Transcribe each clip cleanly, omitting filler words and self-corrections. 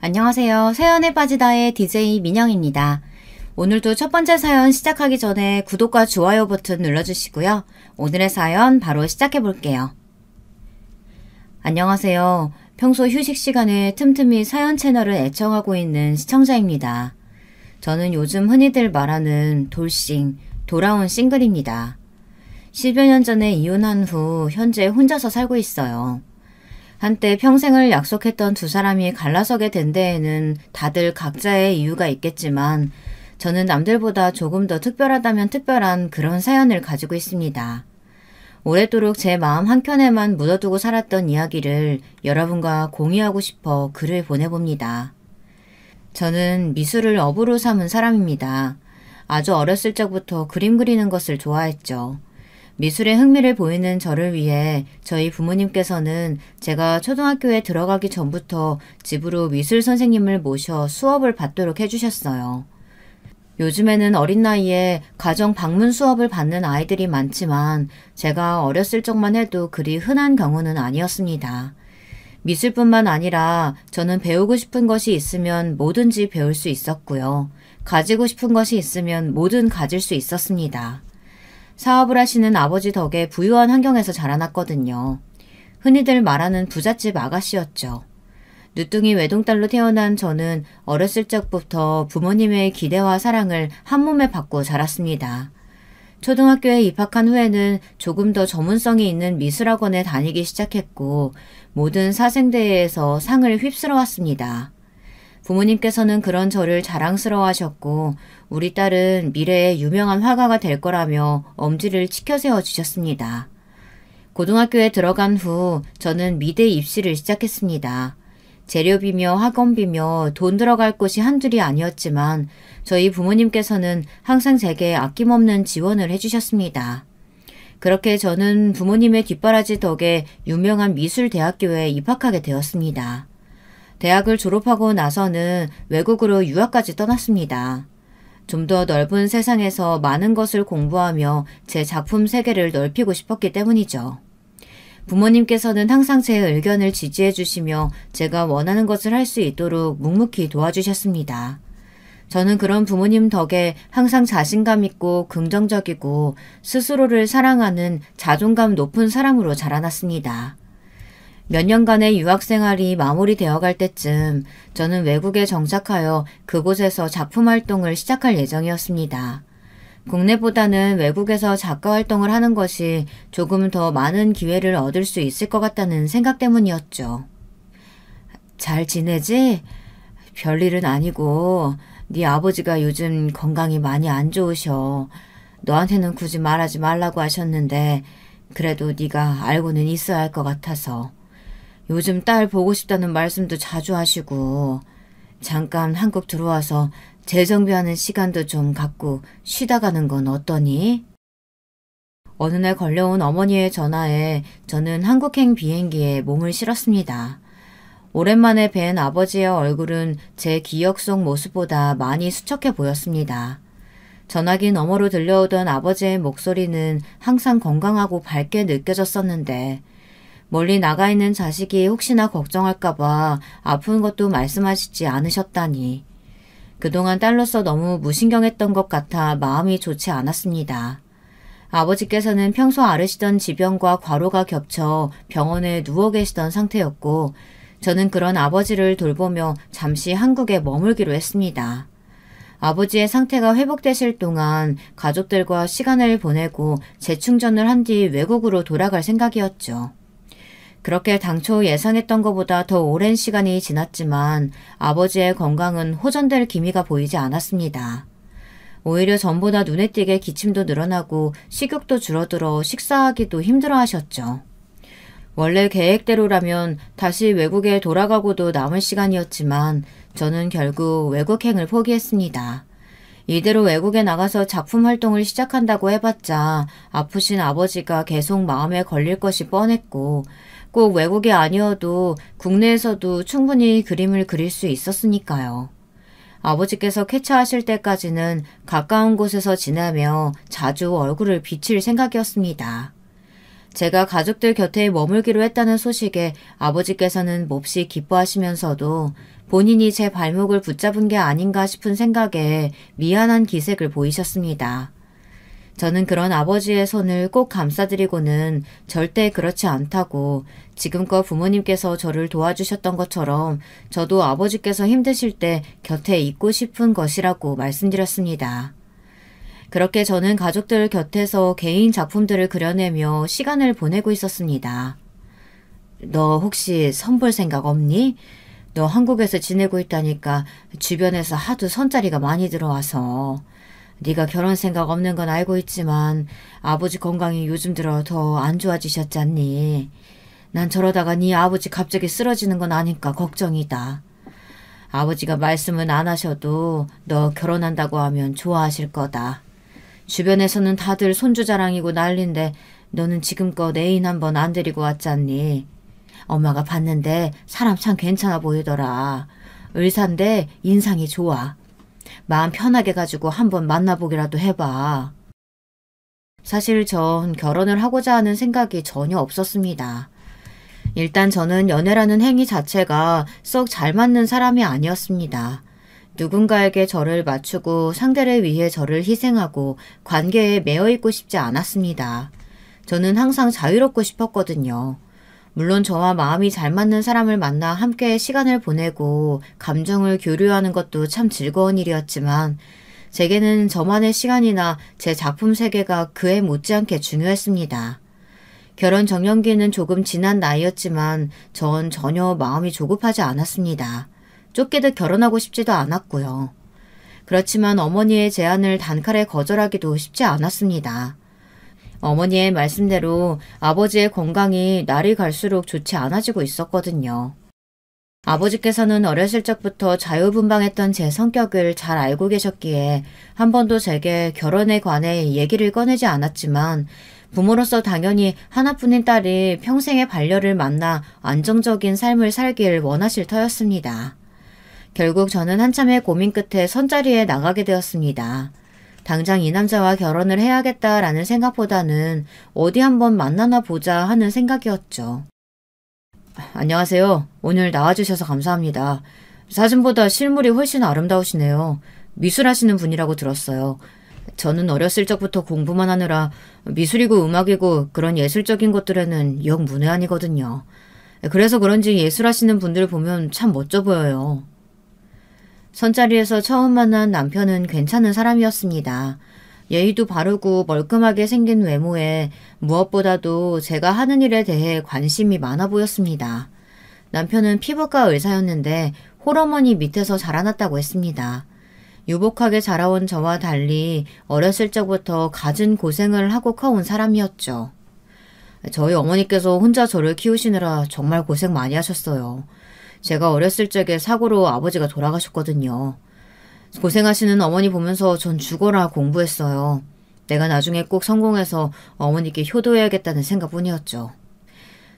안녕하세요. 사연에 빠지다의 DJ 민영입니다. 오늘도 첫 번째 사연 시작하기 전에 구독과 좋아요 버튼 눌러주시고요. 오늘의 사연 바로 시작해 볼게요. 안녕하세요. 평소 휴식 시간에 틈틈이 사연 채널을 애청하고 있는 시청자입니다. 저는 요즘 흔히들 말하는 돌싱, 돌아온 싱글입니다. 10여 년 전에 이혼한 후 현재 혼자서 살고 있어요. 한때 평생을 약속했던 두 사람이 갈라서게 된 데에는 다들 각자의 이유가 있겠지만 저는 남들보다 조금 더 특별하다면 특별한 그런 사연을 가지고 있습니다. 오랫도록 제 마음 한켠에만 묻어두고 살았던 이야기를 여러분과 공유하고 싶어 글을 보내봅니다. 저는 미술을 업으로 삼은 사람입니다. 아주 어렸을 적부터 그림 그리는 것을 좋아했죠. 미술에 흥미를 보이는 저를 위해 저희 부모님께서는 제가 초등학교에 들어가기 전부터 집으로 미술 선생님을 모셔 수업을 받도록 해주셨어요. 요즘에는 어린 나이에 가정 방문 수업을 받는 아이들이 많지만 제가 어렸을 적만 해도 그리 흔한 경우는 아니었습니다. 미술뿐만 아니라 저는 배우고 싶은 것이 있으면 뭐든지 배울 수 있었고요. 가지고 싶은 것이 있으면 뭐든 가질 수 있었습니다. 사업을 하시는 아버지 덕에 부유한 환경에서 자라났거든요. 흔히들 말하는 부잣집 아가씨였죠. 늦둥이 외동딸로 태어난 저는 어렸을 적부터 부모님의 기대와 사랑을 한몸에 받고 자랐습니다. 초등학교에 입학한 후에는 조금 더 전문성이 있는 미술학원에 다니기 시작했고 모든 사생대회에서 상을 휩쓸어왔습니다. 부모님께서는 그런 저를 자랑스러워하셨고 우리 딸은 미래에 유명한 화가가 될 거라며 엄지를 치켜세워 주셨습니다. 고등학교에 들어간 후 저는 미대 입시를 시작했습니다. 재료비며 학원비며 돈 들어갈 곳이 한둘이 아니었지만 저희 부모님께서는 항상 제게 아낌없는 지원을 해주셨습니다. 그렇게 저는 부모님의 뒷바라지 덕에 유명한 미술대학교에 입학하게 되었습니다. 대학을 졸업하고 나서는 외국으로 유학까지 떠났습니다. 좀 더 넓은 세상에서 많은 것을 공부하며 제 작품 세계를 넓히고 싶었기 때문이죠. 부모님께서는 항상 제 의견을 지지해 주시며 제가 원하는 것을 할 수 있도록 묵묵히 도와주셨습니다. 저는 그런 부모님 덕에 항상 자신감 있고 긍정적이고 스스로를 사랑하는 자존감 높은 사람으로 자라났습니다. 몇 년간의 유학생활이 마무리되어 갈 때쯤 저는 외국에 정착하여 그곳에서 작품 활동을 시작할 예정이었습니다. 국내보다는 외국에서 작가 활동을 하는 것이 조금 더 많은 기회를 얻을 수 있을 것 같다는 생각 때문이었죠. 잘 지내지? 별일은 아니고 네 아버지가 요즘 건강이 많이 안 좋으셔. 너한테는 굳이 말하지 말라고 하셨는데 그래도 네가 알고는 있어야 할 것 같아서. 요즘 딸 보고 싶다는 말씀도 자주 하시고 잠깐 한국 들어와서 재정비하는 시간도 좀 갖고 쉬다 가는 건 어떠니? 어느 날 걸려온 어머니의 전화에 저는 한국행 비행기에 몸을 실었습니다. 오랜만에 뵌 아버지의 얼굴은 제 기억 속 모습보다 많이 수척해 보였습니다. 전화기 너머로 들려오던 아버지의 목소리는 항상 건강하고 밝게 느껴졌었는데 멀리 나가 있는 자식이 혹시나 걱정할까봐 아픈 것도 말씀하시지 않으셨다니. 그동안 딸로서 너무 무신경했던 것 같아 마음이 좋지 않았습니다. 아버지께서는 평소 앓으시던 지병과 과로가 겹쳐 병원에 누워 계시던 상태였고 저는 그런 아버지를 돌보며 잠시 한국에 머물기로 했습니다. 아버지의 상태가 회복되실 동안 가족들과 시간을 보내고 재충전을 한 뒤 외국으로 돌아갈 생각이었죠. 그렇게 당초 예상했던 것보다 더 오랜 시간이 지났지만 아버지의 건강은 호전될 기미가 보이지 않았습니다. 오히려 전보다 눈에 띄게 기침도 늘어나고 식욕도 줄어들어 식사하기도 힘들어 하셨죠. 원래 계획대로라면 다시 외국에 돌아가고도 남을 시간이었지만 저는 결국 외국행을 포기했습니다. 이대로 외국에 나가서 작품 활동을 시작한다고 해봤자 아프신 아버지가 계속 마음에 걸릴 것이 뻔했고 꼭 외국이 아니어도 국내에서도 충분히 그림을 그릴 수 있었으니까요. 아버지께서 쾌차하실 때까지는 가까운 곳에서 지내며 자주 얼굴을 비칠 생각이었습니다. 제가 가족들 곁에 머물기로 했다는 소식에 아버지께서는 몹시 기뻐하시면서도 본인이 제 발목을 붙잡은 게 아닌가 싶은 생각에 미안한 기색을 보이셨습니다. 저는 그런 아버지의 손을 꼭 감싸드리고는 절대 그렇지 않다고 지금껏 부모님께서 저를 도와주셨던 것처럼 저도 아버지께서 힘드실 때 곁에 있고 싶은 것이라고 말씀드렸습니다. 그렇게 저는 가족들 곁에서 개인 작품들을 그려내며 시간을 보내고 있었습니다. 너 혹시 선볼 생각 없니? 너 한국에서 지내고 있다니까 주변에서 하도 선자리가 많이 들어와서. 네가 결혼 생각 없는 건 알고 있지만 아버지 건강이 요즘 들어 더 안 좋아지셨잖니. 난 저러다가 네 아버지 갑자기 쓰러지는 건 아니까 걱정이다. 아버지가 말씀은 안 하셔도 너 결혼한다고 하면 좋아하실 거다. 주변에서는 다들 손주 자랑이고 난린데 너는 지금껏 애인 한번 안 데리고 왔잖니. 엄마가 봤는데 사람 참 괜찮아 보이더라. 의사인데 인상이 좋아. 마음 편하게 가지고 한번 만나보기라도 해봐. 사실 전 결혼을 하고자 하는 생각이 전혀 없었습니다. 일단 저는 연애라는 행위 자체가 썩 잘 맞는 사람이 아니었습니다. 누군가에게 저를 맞추고 상대를 위해 저를 희생하고 관계에 매여 있고 싶지 않았습니다. 저는 항상 자유롭고 싶었거든요. 물론 저와 마음이 잘 맞는 사람을 만나 함께 시간을 보내고 감정을 교류하는 것도 참 즐거운 일이었지만 제게는 저만의 시간이나 제 작품 세계가 그에 못지않게 중요했습니다. 결혼 정년기는 조금 지난 나이였지만 전 전혀 마음이 조급하지 않았습니다. 쫓기듯 결혼하고 싶지도 않았고요. 그렇지만 어머니의 제안을 단칼에 거절하기도 쉽지 않았습니다. 어머니의 말씀대로 아버지의 건강이 날이 갈수록 좋지 않아지고 있었거든요. 아버지께서는 어렸을 적부터 자유분방했던 제 성격을 잘 알고 계셨기에 한 번도 제게 결혼에 관해 얘기를 꺼내지 않았지만 부모로서 당연히 하나뿐인 딸이 평생의 반려를 만나 안정적인 삶을 살길 원하실 터였습니다. 결국 저는 한참의 고민 끝에 선자리에 나가게 되었습니다. 당장 이 남자와 결혼을 해야겠다라는 생각보다는 어디 한번 만나나 보자 하는 생각이었죠. 안녕하세요. 오늘 나와주셔서 감사합니다. 사진보다 실물이 훨씬 아름다우시네요. 미술하시는 분이라고 들었어요. 저는 어렸을 적부터 공부만 하느라 미술이고 음악이고 그런 예술적인 것들에는 영 문외한이거든요. 그래서 그런지 예술하시는 분들 보면 참 멋져 보여요. 선자리에서 처음 만난 남편은 괜찮은 사람이었습니다. 예의도 바르고 멀끔하게 생긴 외모에 무엇보다도 제가 하는 일에 대해 관심이 많아 보였습니다. 남편은 피부과 의사였는데 홀어머니 밑에서 자라났다고 했습니다. 유복하게 자라온 저와 달리 어렸을 적부터 갖은 고생을 하고 커온 사람이었죠. 저희 어머니께서 혼자 저를 키우시느라 정말 고생 많이 하셨어요. 제가 어렸을 적에 사고로 아버지가 돌아가셨거든요. 고생하시는 어머니 보면서 전 죽어라 공부했어요. 내가 나중에 꼭 성공해서 어머니께 효도해야겠다는 생각뿐이었죠.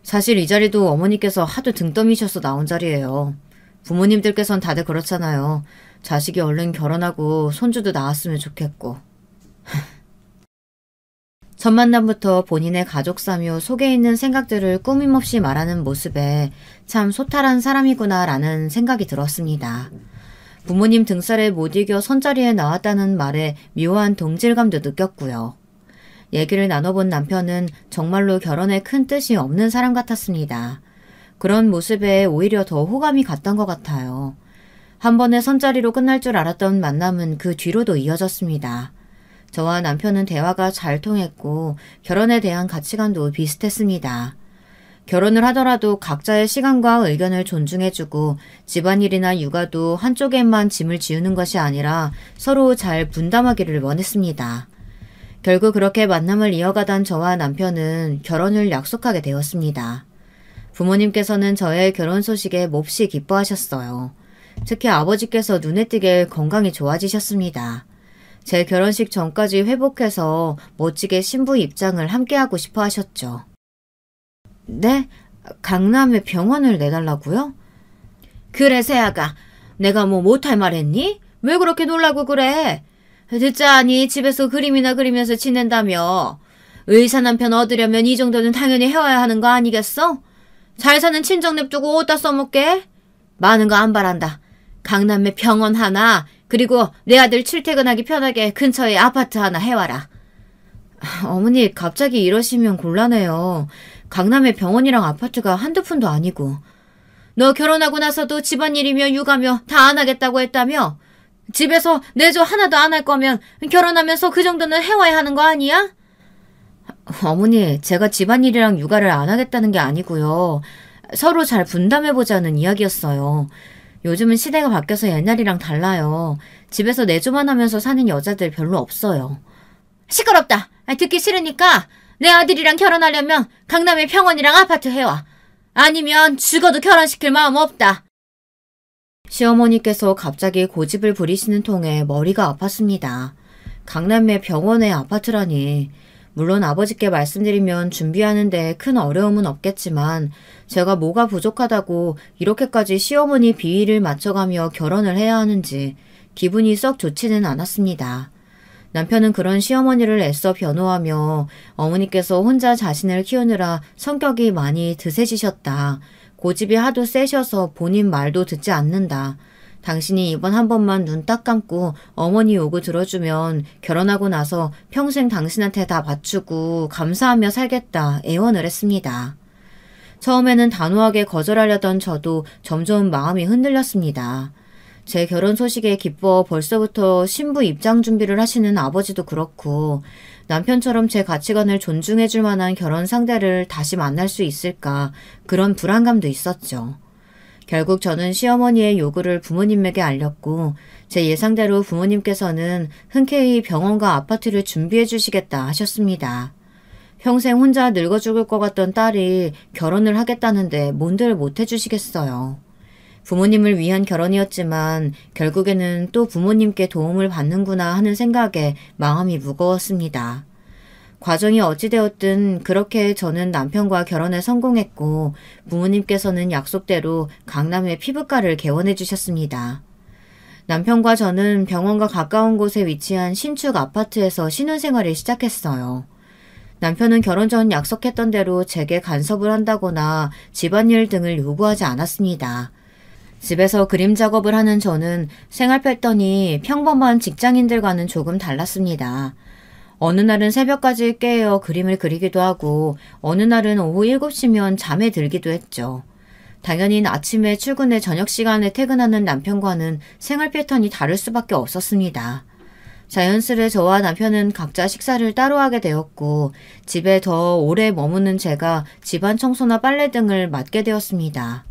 사실 이 자리도 어머니께서 하도 등 떠미셔서 나온 자리예요. 부모님들께선 다들 그렇잖아요. 자식이 얼른 결혼하고 손주도 낳았으면 좋겠고. 첫 만남부터 본인의 가족사며 속에 있는 생각들을 꾸밈없이 말하는 모습에 참 소탈한 사람이구나 라는 생각이 들었습니다. 부모님 등살에 못 이겨 선자리에 나왔다는 말에 묘한 동질감도 느꼈고요. 얘기를 나눠본 남편은 정말로 결혼에 큰 뜻이 없는 사람 같았습니다. 그런 모습에 오히려 더 호감이 갔던 것 같아요. 한 번의 선자리로 끝날 줄 알았던 만남은 그 뒤로도 이어졌습니다. 저와 남편은 대화가 잘 통했고 결혼에 대한 가치관도 비슷했습니다. 결혼을 하더라도 각자의 시간과 의견을 존중해주고 집안일이나 육아도 한쪽에만 짐을 지우는 것이 아니라 서로 잘 분담하기를 원했습니다. 결국 그렇게 만남을 이어가던 저와 남편은 결혼을 약속하게 되었습니다. 부모님께서는 저의 결혼 소식에 몹시 기뻐하셨어요. 특히 아버지께서 눈에 띄게 건강이 좋아지셨습니다. 제 결혼식 전까지 회복해서 멋지게 신부 입장을 함께하고 싶어 하셨죠. 네? 강남에 병원을 내달라고요? 그래 세아가 내가 뭐 못할 말 했니? 왜 그렇게 놀라고 그래? 듣자니 집에서 그림이나 그리면서 지낸다며. 의사 남편 얻으려면 이 정도는 당연히 해와야 하는 거 아니겠어? 잘 사는 친정 냅두고 어디다 써먹게? 많은 거 안 바란다. 강남에 병원 하나, 그리고 내 아들 출퇴근하기 편하게 근처에 아파트 하나 해와라. 어머니 갑자기 이러시면 곤란해요. 강남에 병원이랑 아파트가 한두 푼도 아니고. 너 결혼하고 나서도 집안일이며 육아며 다 안 하겠다고 했다며? 집에서 내조 하나도 안 할 거면 결혼하면서 그 정도는 해와야 하는 거 아니야? 어머니, 제가 집안일이랑 육아를 안 하겠다는 게 아니고요. 서로 잘 분담해보자는 이야기였어요. 요즘은 시대가 바뀌어서 옛날이랑 달라요. 집에서 내조만 하면서 사는 여자들 별로 없어요. 시끄럽다. 듣기 싫으니까 내 아들이랑 결혼하려면 강남의 평원이랑 아파트 해와. 아니면 죽어도 결혼시킬 마음 없다. 시어머니께서 갑자기 고집을 부리시는 통에 머리가 아팠습니다. 강남의 병원의 아파트라니. 물론 아버지께 말씀드리면 준비하는데 큰 어려움은 없겠지만 제가 뭐가 부족하다고 이렇게까지 시어머니 비위를 맞춰가며 결혼을 해야 하는지 기분이 썩 좋지는 않았습니다. 남편은 그런 시어머니를 애써 변호하며 어머니께서 혼자 자신을 키우느라 성격이 많이 드세지셨다. 고집이 하도 세셔서 본인 말도 듣지 않는다. 당신이 이번 한 번만 눈 딱 감고 어머니 요구 들어주면 결혼하고 나서 평생 당신한테 다 바치고 감사하며 살겠다 애원을 했습니다. 처음에는 단호하게 거절하려던 저도 점점 마음이 흔들렸습니다. 제 결혼 소식에 기뻐 벌써부터 신부 입장 준비를 하시는 아버지도 그렇고 남편처럼 제 가치관을 존중해 줄 만한 결혼 상대를 다시 만날 수 있을까 그런 불안감도 있었죠. 결국 저는 시어머니의 요구를 부모님에게 알렸고 제 예상대로 부모님께서는 흔쾌히 병원과 아파트를 준비해 주시겠다 하셨습니다. 평생 혼자 늙어 죽을 것 같던 딸이 결혼을 하겠다는데 뭔들 못 해주시겠어요. 부모님을 위한 결혼이었지만 결국에는 또 부모님께 도움을 받는구나 하는 생각에 마음이 무거웠습니다. 과정이 어찌되었든 그렇게 저는 남편과 결혼에 성공했고 부모님께서는 약속대로 강남의 피부과를 개원해 주셨습니다. 남편과 저는 병원과 가까운 곳에 위치한 신축 아파트에서 신혼생활을 시작했어요. 남편은 결혼 전 약속했던 대로 제게 간섭을 한다거나 집안일 등을 요구하지 않았습니다. 집에서 그림 작업을 하는 저는 생활 패턴이 평범한 직장인들과는 조금 달랐습니다. 어느 날은 새벽까지 깨어 그림을 그리기도 하고 어느 날은 오후 7시면 잠에 들기도 했죠. 당연히 아침에 출근해 저녁 시간에 퇴근하는 남편과는 생활 패턴이 다를 수밖에 없었습니다. 자연스레 저와 남편은 각자 식사를 따로 하게 되었고 집에 더 오래 머무는 제가 집안 청소나 빨래 등을 맡게 되었습니다.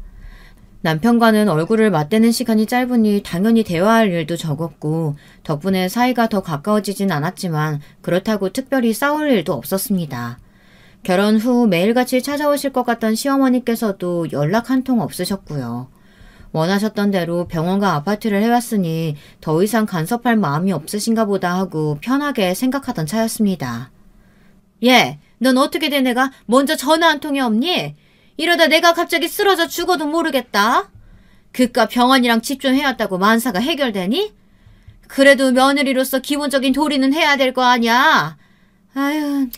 남편과는 얼굴을 맞대는 시간이 짧으니 당연히 대화할 일도 적었고 덕분에 사이가 더 가까워지진 않았지만 그렇다고 특별히 싸울 일도 없었습니다. 결혼 후 매일같이 찾아오실 것 같던 시어머니께서도 연락 한 통 없으셨고요. 원하셨던 대로 병원과 아파트를 해왔으니 더 이상 간섭할 마음이 없으신가 보다 하고 편하게 생각하던 차였습니다. 얘, 넌 어떻게 된 애가 먼저 전화 한 통이 없니? 이러다 내가 갑자기 쓰러져 죽어도 모르겠다. 그깟 병원이랑 집 좀 해왔다고 만사가 해결되니? 그래도 며느리로서 기본적인 도리는 해야 될 거 아니야. 아유,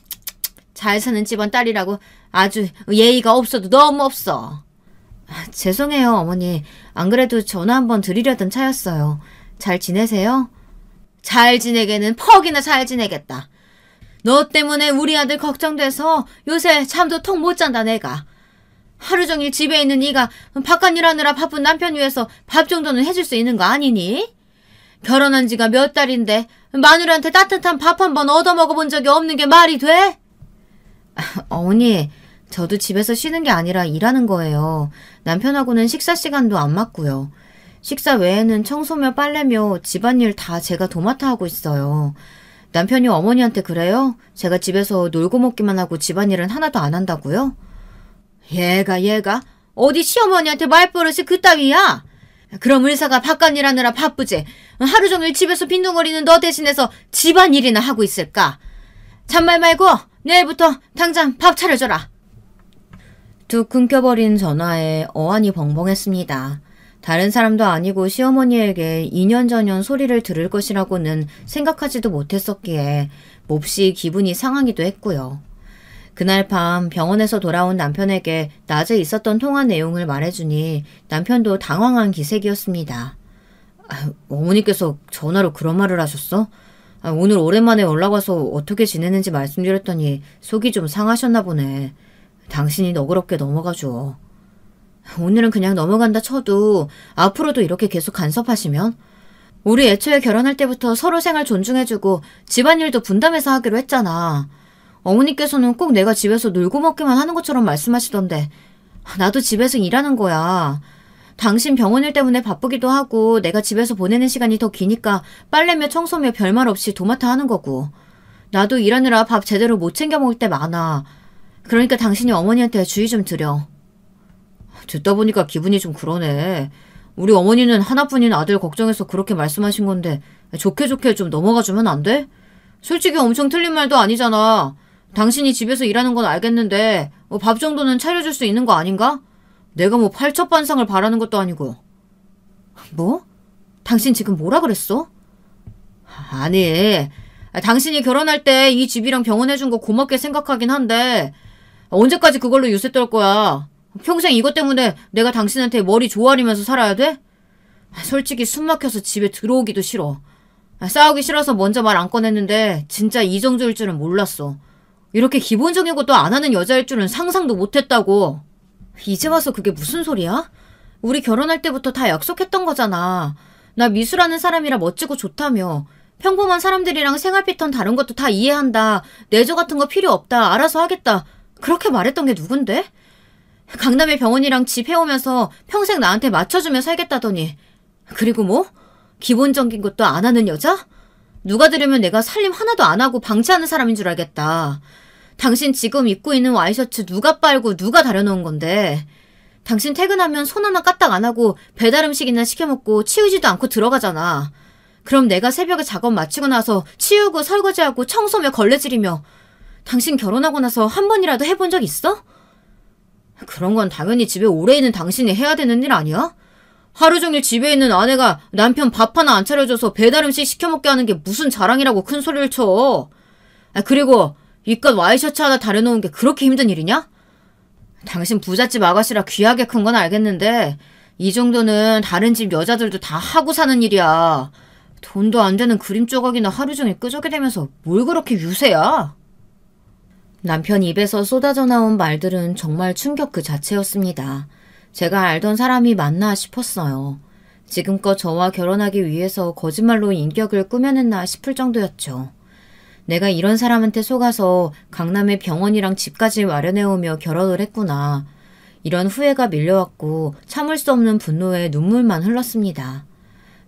잘 사는 집안 딸이라고 아주 예의가 없어도 너무 없어. 죄송해요, 어머니. 안 그래도 전화 한번 드리려던 차였어요. 잘 지내세요? 잘 지내게는 퍽이나 잘 지내겠다. 너 때문에 우리 아들 걱정돼서 요새 잠도 통 못 잔다 내가. 하루 종일 집에 있는 네가 바깥 일하느라 바쁜 남편 위해서 밥 정도는 해줄 수 있는 거 아니니? 결혼한 지가 몇 달인데 마누라한테 따뜻한 밥 한 번 얻어먹어본 적이 없는 게 말이 돼? 어머니, 저도 집에서 쉬는 게 아니라 일하는 거예요. 남편하고는 식사 시간도 안 맞고요. 식사 외에는 청소며 빨래며 집안일 다 제가 도맡아 하고 있어요. 남편이 어머니한테 그래요? 제가 집에서 놀고 먹기만 하고 집안일은 하나도 안 한다고요? 얘가 어디 시어머니한테 말버릇이 그따위야? 그럼 의사가 바깥 일하느라 바쁘지 하루 종일 집에서 빈둥거리는 너 대신해서 집안일이나 하고 있을까? 잔말 말고 내일부터 당장 밥 차려줘라. 뚝 끊겨버린 전화에 어안이 벙벙했습니다. 다른 사람도 아니고 시어머니에게 2년 전년 소리를 들을 것이라고는 생각하지도 못했었기에 몹시 기분이 상하기도 했고요. 그날 밤 병원에서 돌아온 남편에게 낮에 있었던 통화 내용을 말해주니 남편도 당황한 기색이었습니다. 어머니께서 전화로 그런 말을 하셨어? 오늘 오랜만에 연락 와서 어떻게 지내는지 말씀드렸더니 속이 좀 상하셨나 보네. 당신이 너그럽게 넘어가줘. 오늘은 그냥 넘어간다 쳐도 앞으로도 이렇게 계속 간섭하시면? 우리 애초에 결혼할 때부터 서로 생활 존중해주고 집안일도 분담해서 하기로 했잖아. 어머니께서는 꼭 내가 집에서 놀고 먹기만 하는 것처럼 말씀하시던데 나도 집에서 일하는 거야. 당신 병원일 때문에 바쁘기도 하고 내가 집에서 보내는 시간이 더 기니까 빨래며 청소며 별말 없이 도맡아 하는 거고. 나도 일하느라 밥 제대로 못 챙겨 먹을 때 많아. 그러니까 당신이 어머니한테 주의 좀 드려. 듣다 보니까 기분이 좀 그러네. 우리 어머니는 하나뿐인 아들 걱정해서 그렇게 말씀하신 건데 좋게 좋게 좀 넘어가주면 안 돼? 솔직히 엄청 틀린 말도 아니잖아. 당신이 집에서 일하는 건 알겠는데 밥 정도는 차려줄 수 있는 거 아닌가? 내가 뭐 팔첩반상을 바라는 것도 아니고. 뭐? 당신 지금 뭐라 그랬어? 아니, 당신이 결혼할 때 이 집이랑 병원 해준 거 고맙게 생각하긴 한데 언제까지 그걸로 유세 떨 거야? 평생 이것 때문에 내가 당신한테 머리 조아리면서 살아야 돼? 솔직히 숨 막혀서 집에 들어오기도 싫어. 싸우기 싫어서 먼저 말 안 꺼냈는데 진짜 이 정도일 줄은 몰랐어. 이렇게 기본적인 것도 안 하는 여자일 줄은 상상도 못했다고. 이제 와서 그게 무슨 소리야? 우리 결혼할 때부터 다 약속했던 거잖아. 나 미수라는 사람이라 멋지고 좋다며. 평범한 사람들이랑 생활 패턴 다른 것도 다 이해한다. 내조 같은 거 필요 없다. 알아서 하겠다. 그렇게 말했던 게 누군데? 강남의 병원이랑 집 해오면서 평생 나한테 맞춰주며 살겠다더니. 그리고 뭐? 기본적인 것도 안 하는 여자? 누가 들으면 내가 살림 하나도 안 하고 방치하는 사람인 줄 알겠다. 당신 지금 입고 있는 와이셔츠 누가 빨고 누가 다려놓은 건데. 당신 퇴근하면 손 하나 까딱 안 하고 배달 음식이나 시켜먹고 치우지도 않고 들어가잖아. 그럼 내가 새벽에 작업 마치고 나서 치우고 설거지하고 청소며 걸레질이며. 당신 결혼하고 나서 한 번이라도 해본 적 있어? 그런 건 당연히 집에 오래 있는 당신이 해야 되는 일 아니야? 하루 종일 집에 있는 아내가 남편 밥 하나 안 차려줘서 배달 음식 시켜먹게 하는 게 무슨 자랑이라고 큰 소리를 쳐. 그리고 이깟 와이셔츠 하나 다려놓은 게 그렇게 힘든 일이냐? 당신 부잣집 아가씨라 귀하게 큰 건 알겠는데 이 정도는 다른 집 여자들도 다 하고 사는 일이야. 돈도 안 되는 그림 조각이나 하루 종일 끄적여 대면서 뭘 그렇게 유세야? 남편 입에서 쏟아져 나온 말들은 정말 충격 그 자체였습니다. 제가 알던 사람이 맞나 싶었어요. 지금껏 저와 결혼하기 위해서 거짓말로 인격을 꾸며냈나 싶을 정도였죠. 내가 이런 사람한테 속아서 강남의 병원이랑 집까지 마련해오며 결혼을 했구나. 이런 후회가 밀려왔고 참을 수 없는 분노에 눈물만 흘렀습니다.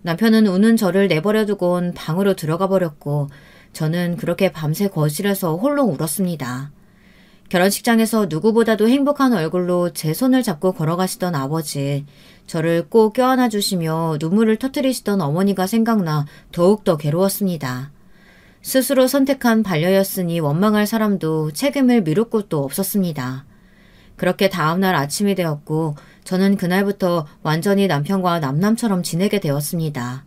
남편은 우는 저를 내버려두곤 방으로 들어가 버렸고 저는 그렇게 밤새 거실에서 홀로 울었습니다. 결혼식장에서 누구보다도 행복한 얼굴로 제 손을 잡고 걸어가시던 아버지, 저를 꼭 껴안아 주시며 눈물을 터뜨리시던 어머니가 생각나 더욱더 괴로웠습니다. 스스로 선택한 반려였으니 원망할 사람도 책임을 미룰 곳도 없었습니다. 그렇게 다음날 아침이 되었고 저는 그날부터 완전히 남편과 남남처럼 지내게 되었습니다.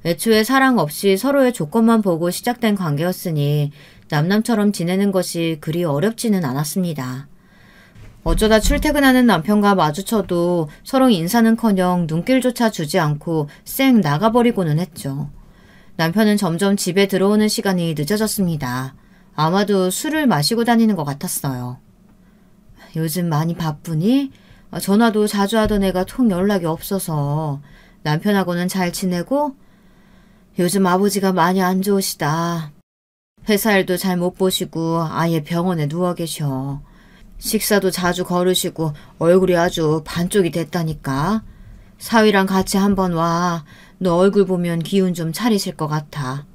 애초에 사랑 없이 서로의 조건만 보고 시작된 관계였으니 남남처럼 지내는 것이 그리 어렵지는 않았습니다. 어쩌다 출퇴근하는 남편과 마주쳐도 서로 인사는커녕 눈길조차 주지 않고 쌩 나가버리고는 했죠. 남편은 점점 집에 들어오는 시간이 늦어졌습니다. 아마도 술을 마시고 다니는 것 같았어요. 요즘 많이 바쁘니? 전화도 자주 하던 애가 통 연락이 없어서. 남편하고는 잘 지내고? 요즘 아버지가 많이 안 좋으시다. 회사 일도 잘 못 보시고 아예 병원에 누워 계셔. 식사도 자주 거르시고 얼굴이 아주 반쪽이 됐다니까. 사위랑 같이 한번 와. 너 얼굴 보면 기운 좀 차리실 것 같아.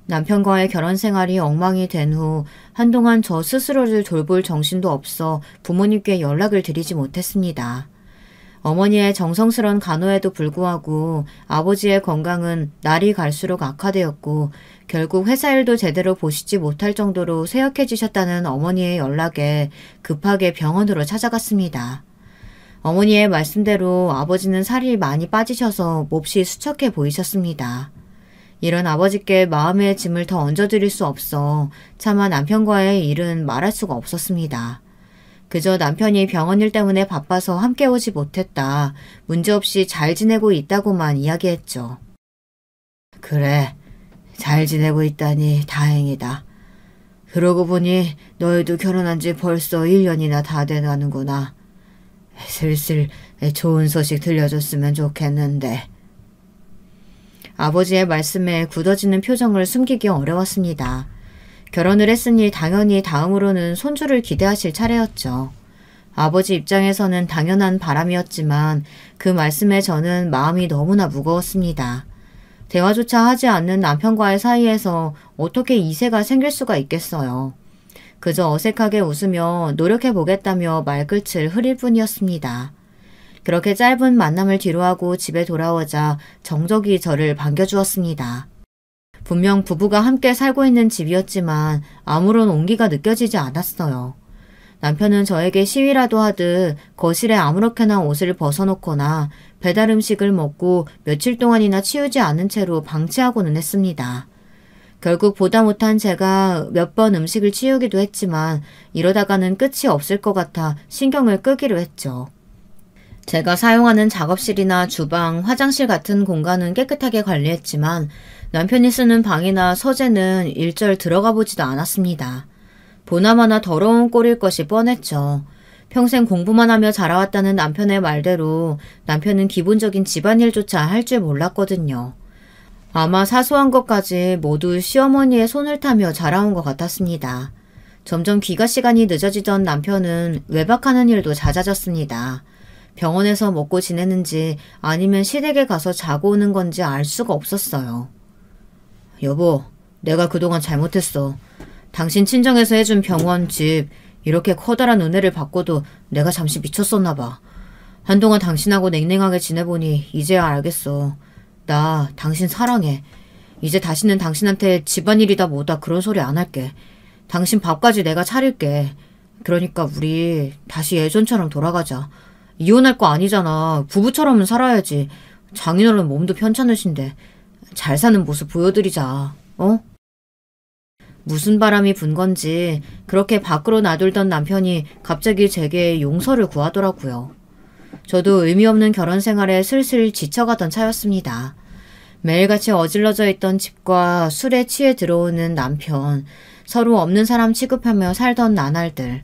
남편과의 결혼 생활이 엉망이 된 후 한동안 저 스스로를 돌볼 정신도 없어 부모님께 연락을 드리지 못했습니다. 어머니의 정성스런 간호에도 불구하고 아버지의 건강은 날이 갈수록 악화되었고 결국 회사 일도 제대로 보시지 못할 정도로 쇠약해지셨다는 어머니의 연락에 급하게 병원으로 찾아갔습니다. 어머니의 말씀대로 아버지는 살이 많이 빠지셔서 몹시 수척해 보이셨습니다. 이런 아버지께 마음의 짐을 더 얹어드릴 수 없어 차마 남편과의 일은 말할 수가 없었습니다. 그저 남편이 병원 일 때문에 바빠서 함께 오지 못했다. 문제없이 잘 지내고 있다고만 이야기했죠. 그래, 잘 지내고 있다니 다행이다. 그러고 보니 너희도 결혼한 지 벌써 1년이나 다 돼가는구나. 슬슬 좋은 소식 들려줬으면 좋겠는데. 아버지의 말씀에 굳어지는 표정을 숨기기 어려웠습니다. 결혼을 했으니 당연히 다음으로는 손주를 기대하실 차례였죠. 아버지 입장에서는 당연한 바람이었지만 그 말씀에 저는 마음이 너무나 무거웠습니다. 대화조차 하지 않는 남편과의 사이에서 어떻게 이세가 생길 수가 있겠어요. 그저 어색하게 웃으며 노력해보겠다며 말끝을 흐릴 뿐이었습니다. 그렇게 짧은 만남을 뒤로하고 집에 돌아오자 정적이 저를 반겨주었습니다. 분명 부부가 함께 살고 있는 집이었지만 아무런 온기가 느껴지지 않았어요. 남편은 저에게 시위라도 하듯 거실에 아무렇게나 옷을 벗어놓거나 배달 음식을 먹고 며칠 동안이나 치우지 않은 채로 방치하고는 했습니다. 결국 보다 못한 제가 몇 번 음식을 치우기도 했지만 이러다가는 끝이 없을 것 같아 신경을 끄기로 했죠. 제가 사용하는 작업실이나 주방, 화장실 같은 공간은 깨끗하게 관리했지만 남편이 쓰는 방이나 서재는 일절 들어가 보지도 않았습니다. 보나마나 더러운 꼴일 것이 뻔했죠. 평생 공부만 하며 자라왔다는 남편의 말대로 남편은 기본적인 집안일조차 할 줄 몰랐거든요. 아마 사소한 것까지 모두 시어머니의 손을 타며 자라온 것 같았습니다. 점점 귀가 시간이 늦어지던 남편은 외박하는 일도 잦아졌습니다. 병원에서 먹고 지내는지 아니면 시댁에 가서 자고 오는 건지 알 수가 없었어요. 여보, 내가 그동안 잘못했어. 당신 친정에서 해준 병원, 집, 이렇게 커다란 은혜를 받고도 내가 잠시 미쳤었나 봐. 한동안 당신하고 냉랭하게 지내보니 이제야 알겠어. 나 당신 사랑해. 이제 다시는 당신한테 집안일이다 뭐다 그런 소리 안 할게. 당신 밥까지 내가 차릴게. 그러니까 우리 다시 예전처럼 돌아가자. 이혼할 거 아니잖아. 부부처럼은 살아야지. 장인어른 몸도 편찮으신데 잘 사는 모습 보여드리자. 어? 무슨 바람이 분 건지 그렇게 밖으로 나돌던 남편이 갑자기 제게 용서를 구하더라고요. 저도 의미 없는 결혼 생활에 슬슬 지쳐가던 차였습니다. 매일같이 어질러져 있던 집과 술에 취해 들어오는 남편, 서로 없는 사람 취급하며 살던 나날들.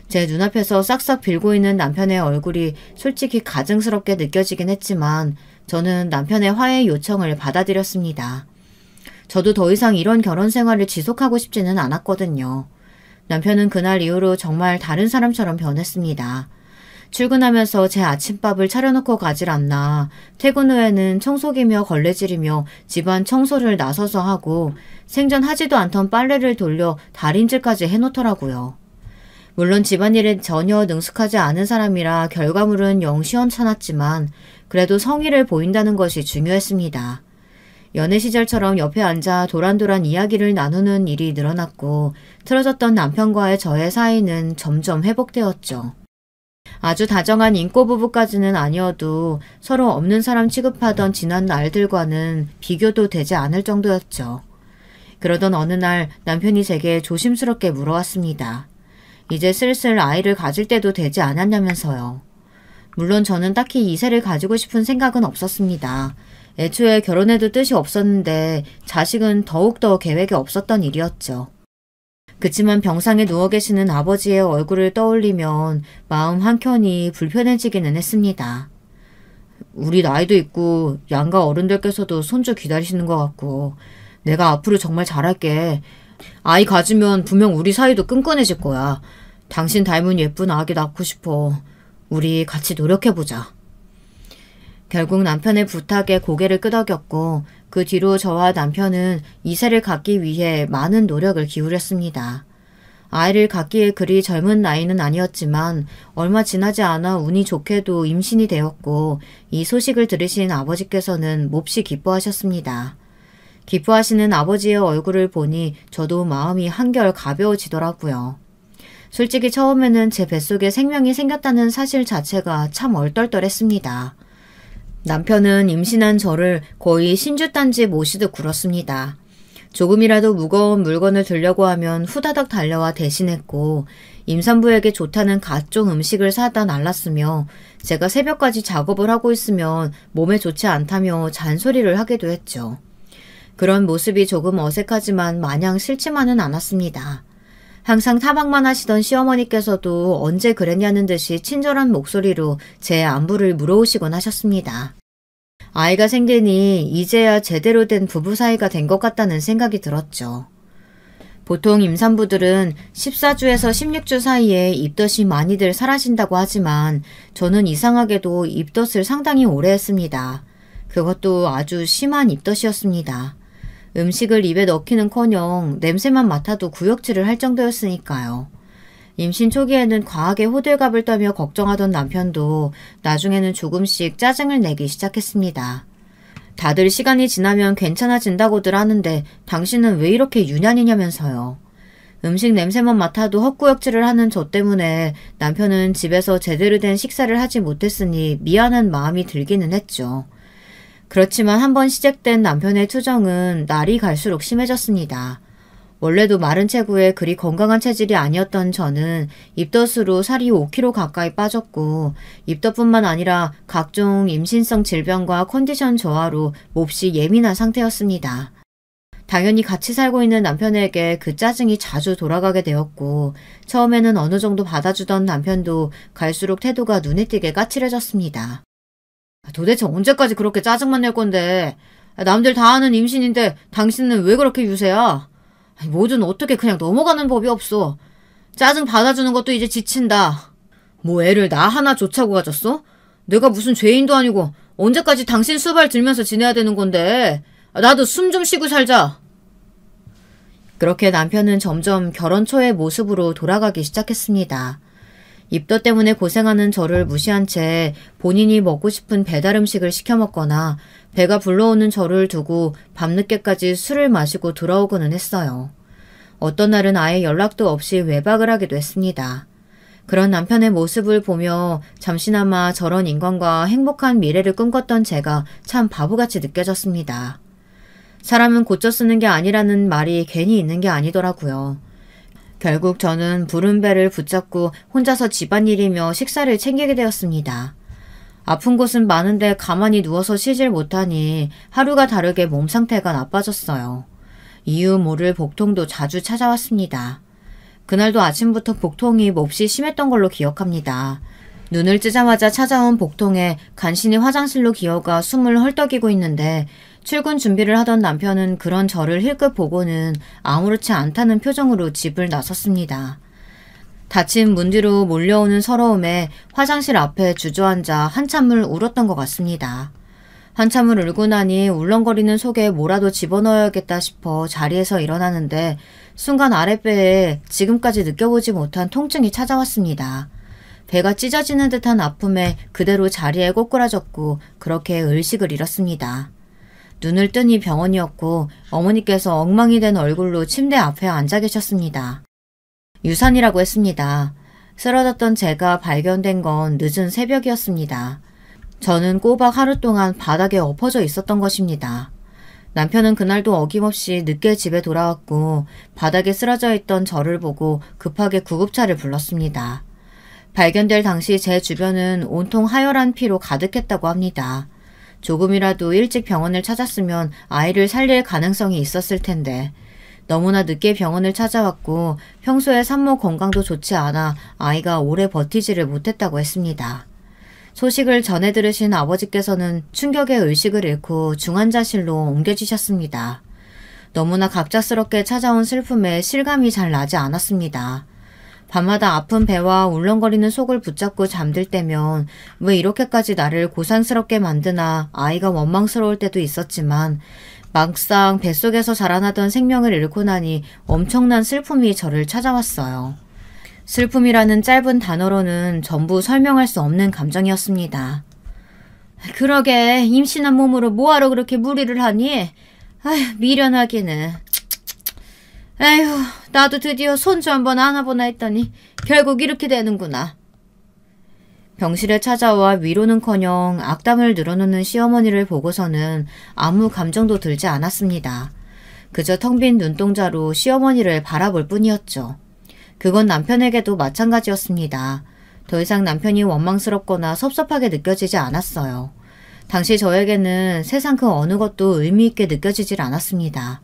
제 눈앞에서 싹싹 빌고 있는 남편의 얼굴이 솔직히 가증스럽게 느껴지긴 했지만 저는 남편의 화해 요청을 받아들였습니다. 저도 더 이상 이런 결혼 생활을 지속하고 싶지는 않았거든요. 남편은 그날 이후로 정말 다른 사람처럼 변했습니다. 출근하면서 제 아침밥을 차려놓고 가질 않나 퇴근 후에는 청소기며 걸레질이며 집안 청소를 나서서 하고 생전 하지도 않던 빨래를 돌려 달인질까지 해놓더라고요. 물론 집안일에 전혀 능숙하지 않은 사람이라 결과물은 영 시원찮았지만 그래도 성의를 보인다는 것이 중요했습니다. 연애 시절처럼 옆에 앉아 도란도란 이야기를 나누는 일이 늘어났고 틀어졌던 남편과의 저의 사이는 점점 회복되었죠. 아주 다정한 인꼬 부부까지는 아니어도 서로 없는 사람 취급하던 지난 날들과는 비교도 되지 않을 정도였죠. 그러던 어느 날 남편이 제게 조심스럽게 물어왔습니다. 이제 슬슬 아이를 가질 때도 되지 않았냐면서요. 물론 저는 딱히 이세를 가지고 싶은 생각은 없었습니다. 애초에 결혼해도 뜻이 없었는데 자식은 더욱더 계획에 없었던 일이었죠. 그치만 병상에 누워 계시는 아버지의 얼굴을 떠올리면 마음 한켠이 불편해지기는 했습니다. 우리 나이도 있고 양가 어른들께서도 손주 기다리시는 것 같고 내가 앞으로 정말 잘할게. 아이 가지면 분명 우리 사이도 끈끈해질 거야. 당신 닮은 예쁜 아기 낳고 싶어. 우리 같이 노력해보자. 결국 남편의 부탁에 고개를 끄덕였고 그 뒤로 저와 남편은 이세를 갖기 위해 많은 노력을 기울였습니다. 아이를 갖기에 그리 젊은 나이는 아니었지만 얼마 지나지 않아 운이 좋게도 임신이 되었고 이 소식을 들으신 아버지께서는 몹시 기뻐하셨습니다. 기뻐하시는 아버지의 얼굴을 보니 저도 마음이 한결 가벼워지더라고요. 솔직히 처음에는 제 뱃속에 생명이 생겼다는 사실 자체가 참 얼떨떨했습니다. 남편은 임신한 저를 거의 신주단지 모시듯 굴었습니다. 조금이라도 무거운 물건을 들려고 하면 후다닥 달려와 대신했고 임산부에게 좋다는 각종 음식을 사다 날랐으며 제가 새벽까지 작업을 하고 있으면 몸에 좋지 않다며 잔소리를 하기도 했죠. 그런 모습이 조금 어색하지만 마냥 싫지만은 않았습니다. 항상 타박만 하시던 시어머니께서도 언제 그랬냐는 듯이 친절한 목소리로 제 안부를 물어오시곤 하셨습니다. 아이가 생기니 이제야 제대로 된 부부 사이가 된 것 같다는 생각이 들었죠. 보통 임산부들은 14주에서 16주 사이에 입덧이 많이들 사라진다고 하지만 저는 이상하게도 입덧을 상당히 오래 했습니다. 그것도 아주 심한 입덧이었습니다. 음식을 입에 넣기는커녕 냄새만 맡아도 구역질을 할 정도였으니까요. 임신 초기에는 과하게 호들갑을 떨며 걱정하던 남편도 나중에는 조금씩 짜증을 내기 시작했습니다. 다들 시간이 지나면 괜찮아진다고들 하는데 당신은 왜 이렇게 유난이냐면서요. 음식 냄새만 맡아도 헛구역질을 하는 저 때문에 남편은 집에서 제대로 된 식사를 하지 못했으니 미안한 마음이 들기는 했죠. 그렇지만 한번 시작된 남편의 투정은 날이 갈수록 심해졌습니다. 원래도 마른 체구에 그리 건강한 체질이 아니었던 저는 입덧으로 살이 5kg 가까이 빠졌고 입덧뿐만 아니라 각종 임신성 질병과 컨디션 저하로 몹시 예민한 상태였습니다. 당연히 같이 살고 있는 남편에게 그 짜증이 자주 돌아가게 되었고 처음에는 어느 정도 받아주던 남편도 갈수록 태도가 눈에 띄게 까칠해졌습니다. 도대체 언제까지 그렇게 짜증만 낼 건데? 남들 다 아는 임신인데 당신은 왜 그렇게 유세야? 뭐든 어떻게 그냥 넘어가는 법이 없어. 짜증 받아주는 것도 이제 지친다. 뭐 애를 나 하나 좋자고 가졌어? 내가 무슨 죄인도 아니고 언제까지 당신 수발 들면서 지내야 되는 건데. 나도 숨 좀 쉬고 살자. 그렇게 남편은 점점 결혼 초의 모습으로 돌아가기 시작했습니다. 입덧 때문에 고생하는 저를 무시한 채 본인이 먹고 싶은 배달 음식을 시켜 먹거나 배가 불러오는 저를 두고 밤늦게까지 술을 마시고 돌아오고는 했어요. 어떤 날은 아예 연락도 없이 외박을 하기도 했습니다. 그런 남편의 모습을 보며 잠시나마 저런 인간과 행복한 미래를 꿈꿨던 제가 참 바보같이 느껴졌습니다. 사람은 고쳐 쓰는 게 아니라는 말이 괜히 있는 게 아니더라고요. 결국 저는 부른 배를 붙잡고 혼자서 집안일이며 식사를 챙기게 되었습니다. 아픈 곳은 많은데 가만히 누워서 쉬질 못하니 하루가 다르게 몸 상태가 나빠졌어요. 이유 모를 복통도 자주 찾아왔습니다. 그날도 아침부터 복통이 몹시 심했던 걸로 기억합니다. 눈을 뜨자마자 찾아온 복통에 간신히 화장실로 기어가 숨을 헐떡이고 있는데 출근 준비를 하던 남편은 그런 저를 힐끗 보고는 아무렇지 않다는 표정으로 집을 나섰습니다. 닫힌 문 뒤로 몰려오는 서러움에 화장실 앞에 주저앉아 한참을 울었던 것 같습니다. 한참을 울고 나니 울렁거리는 속에 뭐라도 집어넣어야겠다 싶어 자리에서 일어나는데 순간 아랫배에 지금까지 느껴보지 못한 통증이 찾아왔습니다. 배가 찢어지는 듯한 아픔에 그대로 자리에 꼬꾸라졌고 그렇게 의식을 잃었습니다. 눈을 뜨니 병원이었고 어머니께서 엉망이 된 얼굴로 침대 앞에 앉아 계셨습니다. 유산이라고 했습니다. 쓰러졌던 제가 발견된 건 늦은 새벽이었습니다. 저는 꼬박 하루 동안 바닥에 엎어져 있었던 것입니다. 남편은 그날도 어김없이 늦게 집에 돌아왔고 바닥에 쓰러져 있던 저를 보고 급하게 구급차를 불렀습니다. 발견될 당시 제 주변은 온통 하열한 피로 가득했다고 합니다. 조금이라도 일찍 병원을 찾았으면 아이를 살릴 가능성이 있었을 텐데 너무나 늦게 병원을 찾아왔고 평소에 산모 건강도 좋지 않아 아이가 오래 버티지를 못했다고 했습니다. 소식을 전해 들으신 아버지께서는 충격의 의식을 잃고 중환자실로 옮겨지셨습니다. 너무나 갑작스럽게 찾아온 슬픔에 실감이 잘 나지 않았습니다. 밤마다 아픈 배와 울렁거리는 속을 붙잡고 잠들 때면 왜 이렇게까지 나를 고산스럽게 만드나 아이가 원망스러울 때도 있었지만 막상 뱃속에서 자라나던 생명을 잃고 나니 엄청난 슬픔이 저를 찾아왔어요. 슬픔이라는 짧은 단어로는 전부 설명할 수 없는 감정이었습니다. 그러게 임신한 몸으로 뭐하러 그렇게 무리를 하니? 아휴 미련하기는. 에휴 나도 드디어 손주 한번 안아보나 했더니 결국 이렇게 되는구나. 병실에 찾아와 위로는커녕 악담을 늘어놓는 시어머니를 보고서는 아무 감정도 들지 않았습니다. 그저 텅 빈 눈동자로 시어머니를 바라볼 뿐이었죠. 그건 남편에게도 마찬가지였습니다. 더 이상 남편이 원망스럽거나 섭섭하게 느껴지지 않았어요. 당시 저에게는 세상 그 어느 것도 의미 있게 느껴지질 않았습니다.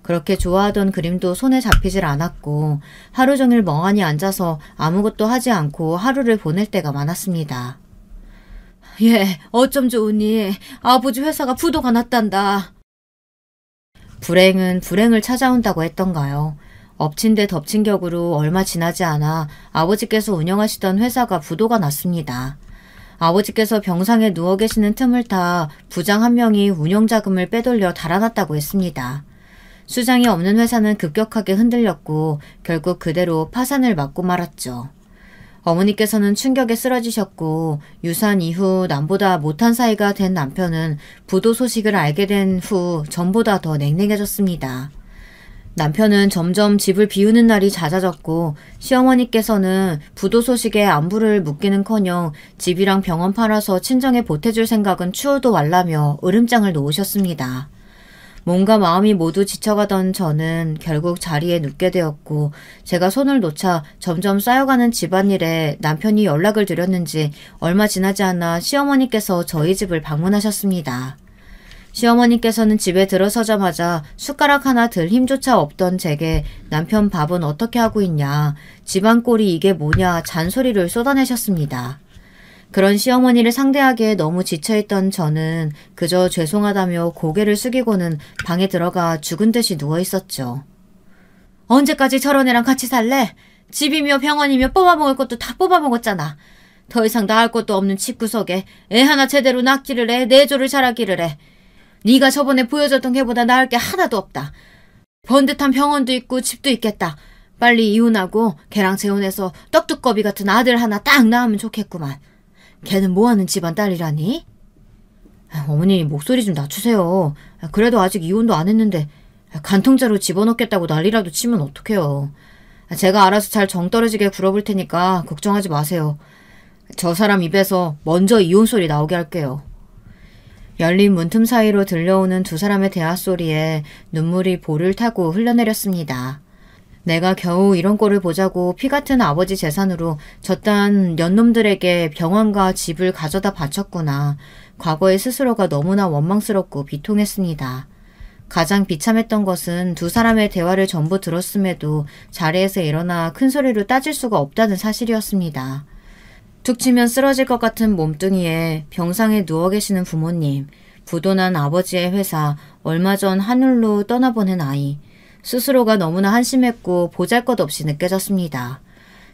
그렇게 좋아하던 그림도 손에 잡히질 않았고 하루 종일 멍하니 앉아서 아무것도 하지 않고 하루를 보낼 때가 많았습니다. 예, 어쩜 좋으니 아버지 회사가 부도가 났단다. 불행은 불행을 찾아온다고 했던가요. 엎친 데 덮친 격으로 얼마 지나지 않아 아버지께서 운영하시던 회사가 부도가 났습니다. 아버지께서 병상에 누워 계시는 틈을 타 부장 한 명이 운영자금을 빼돌려 달아났다고 했습니다. 수장이 없는 회사는 급격하게 흔들렸고 결국 그대로 파산을 맞고 말았죠. 어머니께서는 충격에 쓰러지셨고 유산 이후 남보다 못한 사이가 된 남편은 부도 소식을 알게 된 후 전보다 더 냉랭해졌습니다. 남편은 점점 집을 비우는 날이 잦아졌고 시어머니께서는 부도 소식에 안부를 묻기는커녕 집이랑 병원 팔아서 친정에 보태줄 생각은 추워도 말라며 으름장을 놓으셨습니다. 몸과 마음이 모두 지쳐가던 저는 결국 자리에 눕게 되었고 제가 손을 놓자 점점 쌓여가는 집안일에 남편이 연락을 드렸는지 얼마 지나지 않아 시어머니께서 저희 집을 방문하셨습니다. 시어머니께서는 집에 들어서자마자 숟가락 하나 들 힘조차 없던 제게 남편 밥은 어떻게 하고 있냐, 집안 꼴이 이게 뭐냐 잔소리를 쏟아내셨습니다. 그런 시어머니를 상대하기에 너무 지쳐있던 저는 그저 죄송하다며 고개를 숙이고는 방에 들어가 죽은 듯이 누워있었죠. 언제까지 저런 애랑 같이 살래? 집이며 병원이며 뽑아먹을 것도 다 뽑아먹었잖아. 더 이상 나을 것도 없는 집구석에 애 하나 제대로 낳기를 해, 내조를 잘하기를 해. 네가 저번에 보여줬던 게보다 나을 게 하나도 없다. 번듯한 병원도 있고 집도 있겠다. 빨리 이혼하고 걔랑 재혼해서 떡두꺼비 같은 아들 하나 딱 낳으면 좋겠구만. 걔는 뭐하는 집안 딸이라니? 어머니 목소리 좀 낮추세요. 그래도 아직 이혼도 안 했는데 간통죄로 집어넣겠다고 난리라도 치면 어떡해요. 제가 알아서 잘 정떨어지게 굴어볼 테니까 걱정하지 마세요. 저 사람 입에서 먼저 이혼 소리 나오게 할게요. 열린 문틈 사이로 들려오는 두 사람의 대화 소리에 눈물이 볼을 타고 흘러내렸습니다. 내가 겨우 이런 꼴을 보자고 피 같은 아버지 재산으로 저딴 년놈들에게 병원과 집을 가져다 바쳤구나. 과거의 스스로가 너무나 원망스럽고 비통했습니다. 가장 비참했던 것은 두 사람의 대화를 전부 들었음에도 자리에서 일어나 큰 소리로 따질 수가 없다는 사실이었습니다. 툭 치면 쓰러질 것 같은 몸뚱이에 병상에 누워 계시는 부모님, 부도난 아버지의 회사, 얼마 전 하늘로 떠나보낸 아이, 스스로가 너무나 한심했고 보잘것없이 느껴졌습니다.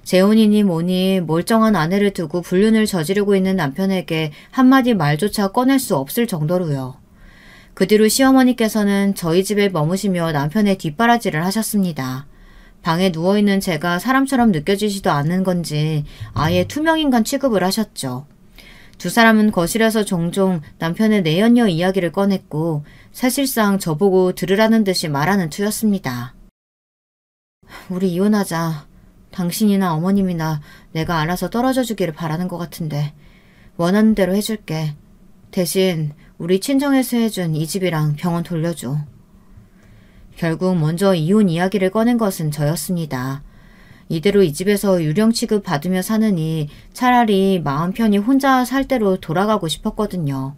재혼이니 뭐니 멀쩡한 아내를 두고 불륜을 저지르고 있는 남편에게 한마디 말조차 꺼낼 수 없을 정도로요. 그 뒤로 시어머니께서는 저희 집에 머무시며 남편의 뒷바라지를 하셨습니다. 방에 누워있는 제가 사람처럼 느껴지지도 않는 건지 아예 투명인간 취급을 하셨죠. 두 사람은 거실에서 종종 남편의 내연녀 이야기를 꺼냈고 사실상 저보고 들으라는 듯이 말하는 투였습니다. 우리 이혼하자. 당신이나 어머님이나 내가 알아서 떨어져 주기를 바라는 것 같은데 원하는 대로 해줄게. 대신 우리 친정에서 해준 이 집이랑 병원 돌려줘. 결국 먼저 이혼 이야기를 꺼낸 것은 저였습니다. 이대로 이 집에서 유령 취급 받으며 사느니 차라리 마음 편히 혼자 살 대로 돌아가고 싶었거든요.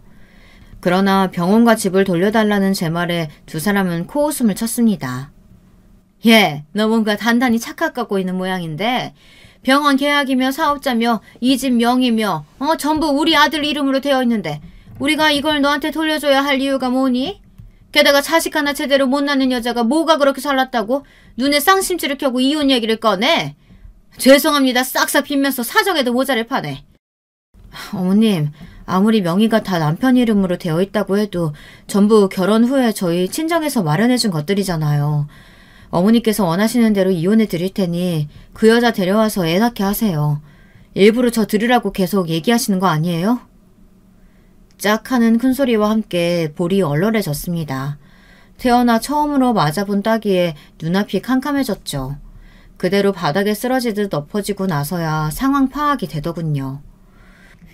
그러나 병원과 집을 돌려달라는 제 말에 두 사람은 코웃음을 쳤습니다. 예, 너 뭔가 단단히 착각하고 있는 모양인데 병원 계약이며 사업자며 이 집 명의며 전부 우리 아들 이름으로 되어 있는데 우리가 이걸 너한테 돌려줘야 할 이유가 뭐니? 게다가 자식 하나 제대로 못 낳는 여자가 뭐가 그렇게 살랐다고 눈에 쌍심지를 켜고 이혼 얘기를 꺼내? 죄송합니다. 싹싹 빗면서 사정에도 모자를 파네. 어머님, 아무리 명의가 다 남편 이름으로 되어 있다고 해도 전부 결혼 후에 저희 친정에서 마련해준 것들이잖아요. 어머니께서 원하시는 대로 이혼해 드릴 테니 그 여자 데려와서 애 낳게 하세요. 일부러 저 들으라고 계속 얘기하시는 거 아니에요? 짝 하는 큰소리와 함께 볼이 얼얼해졌습니다. 태어나 처음으로 맞아본 따기에 눈앞이 캄캄해졌죠. 그대로 바닥에 쓰러지듯 엎어지고 나서야 상황 파악이 되더군요.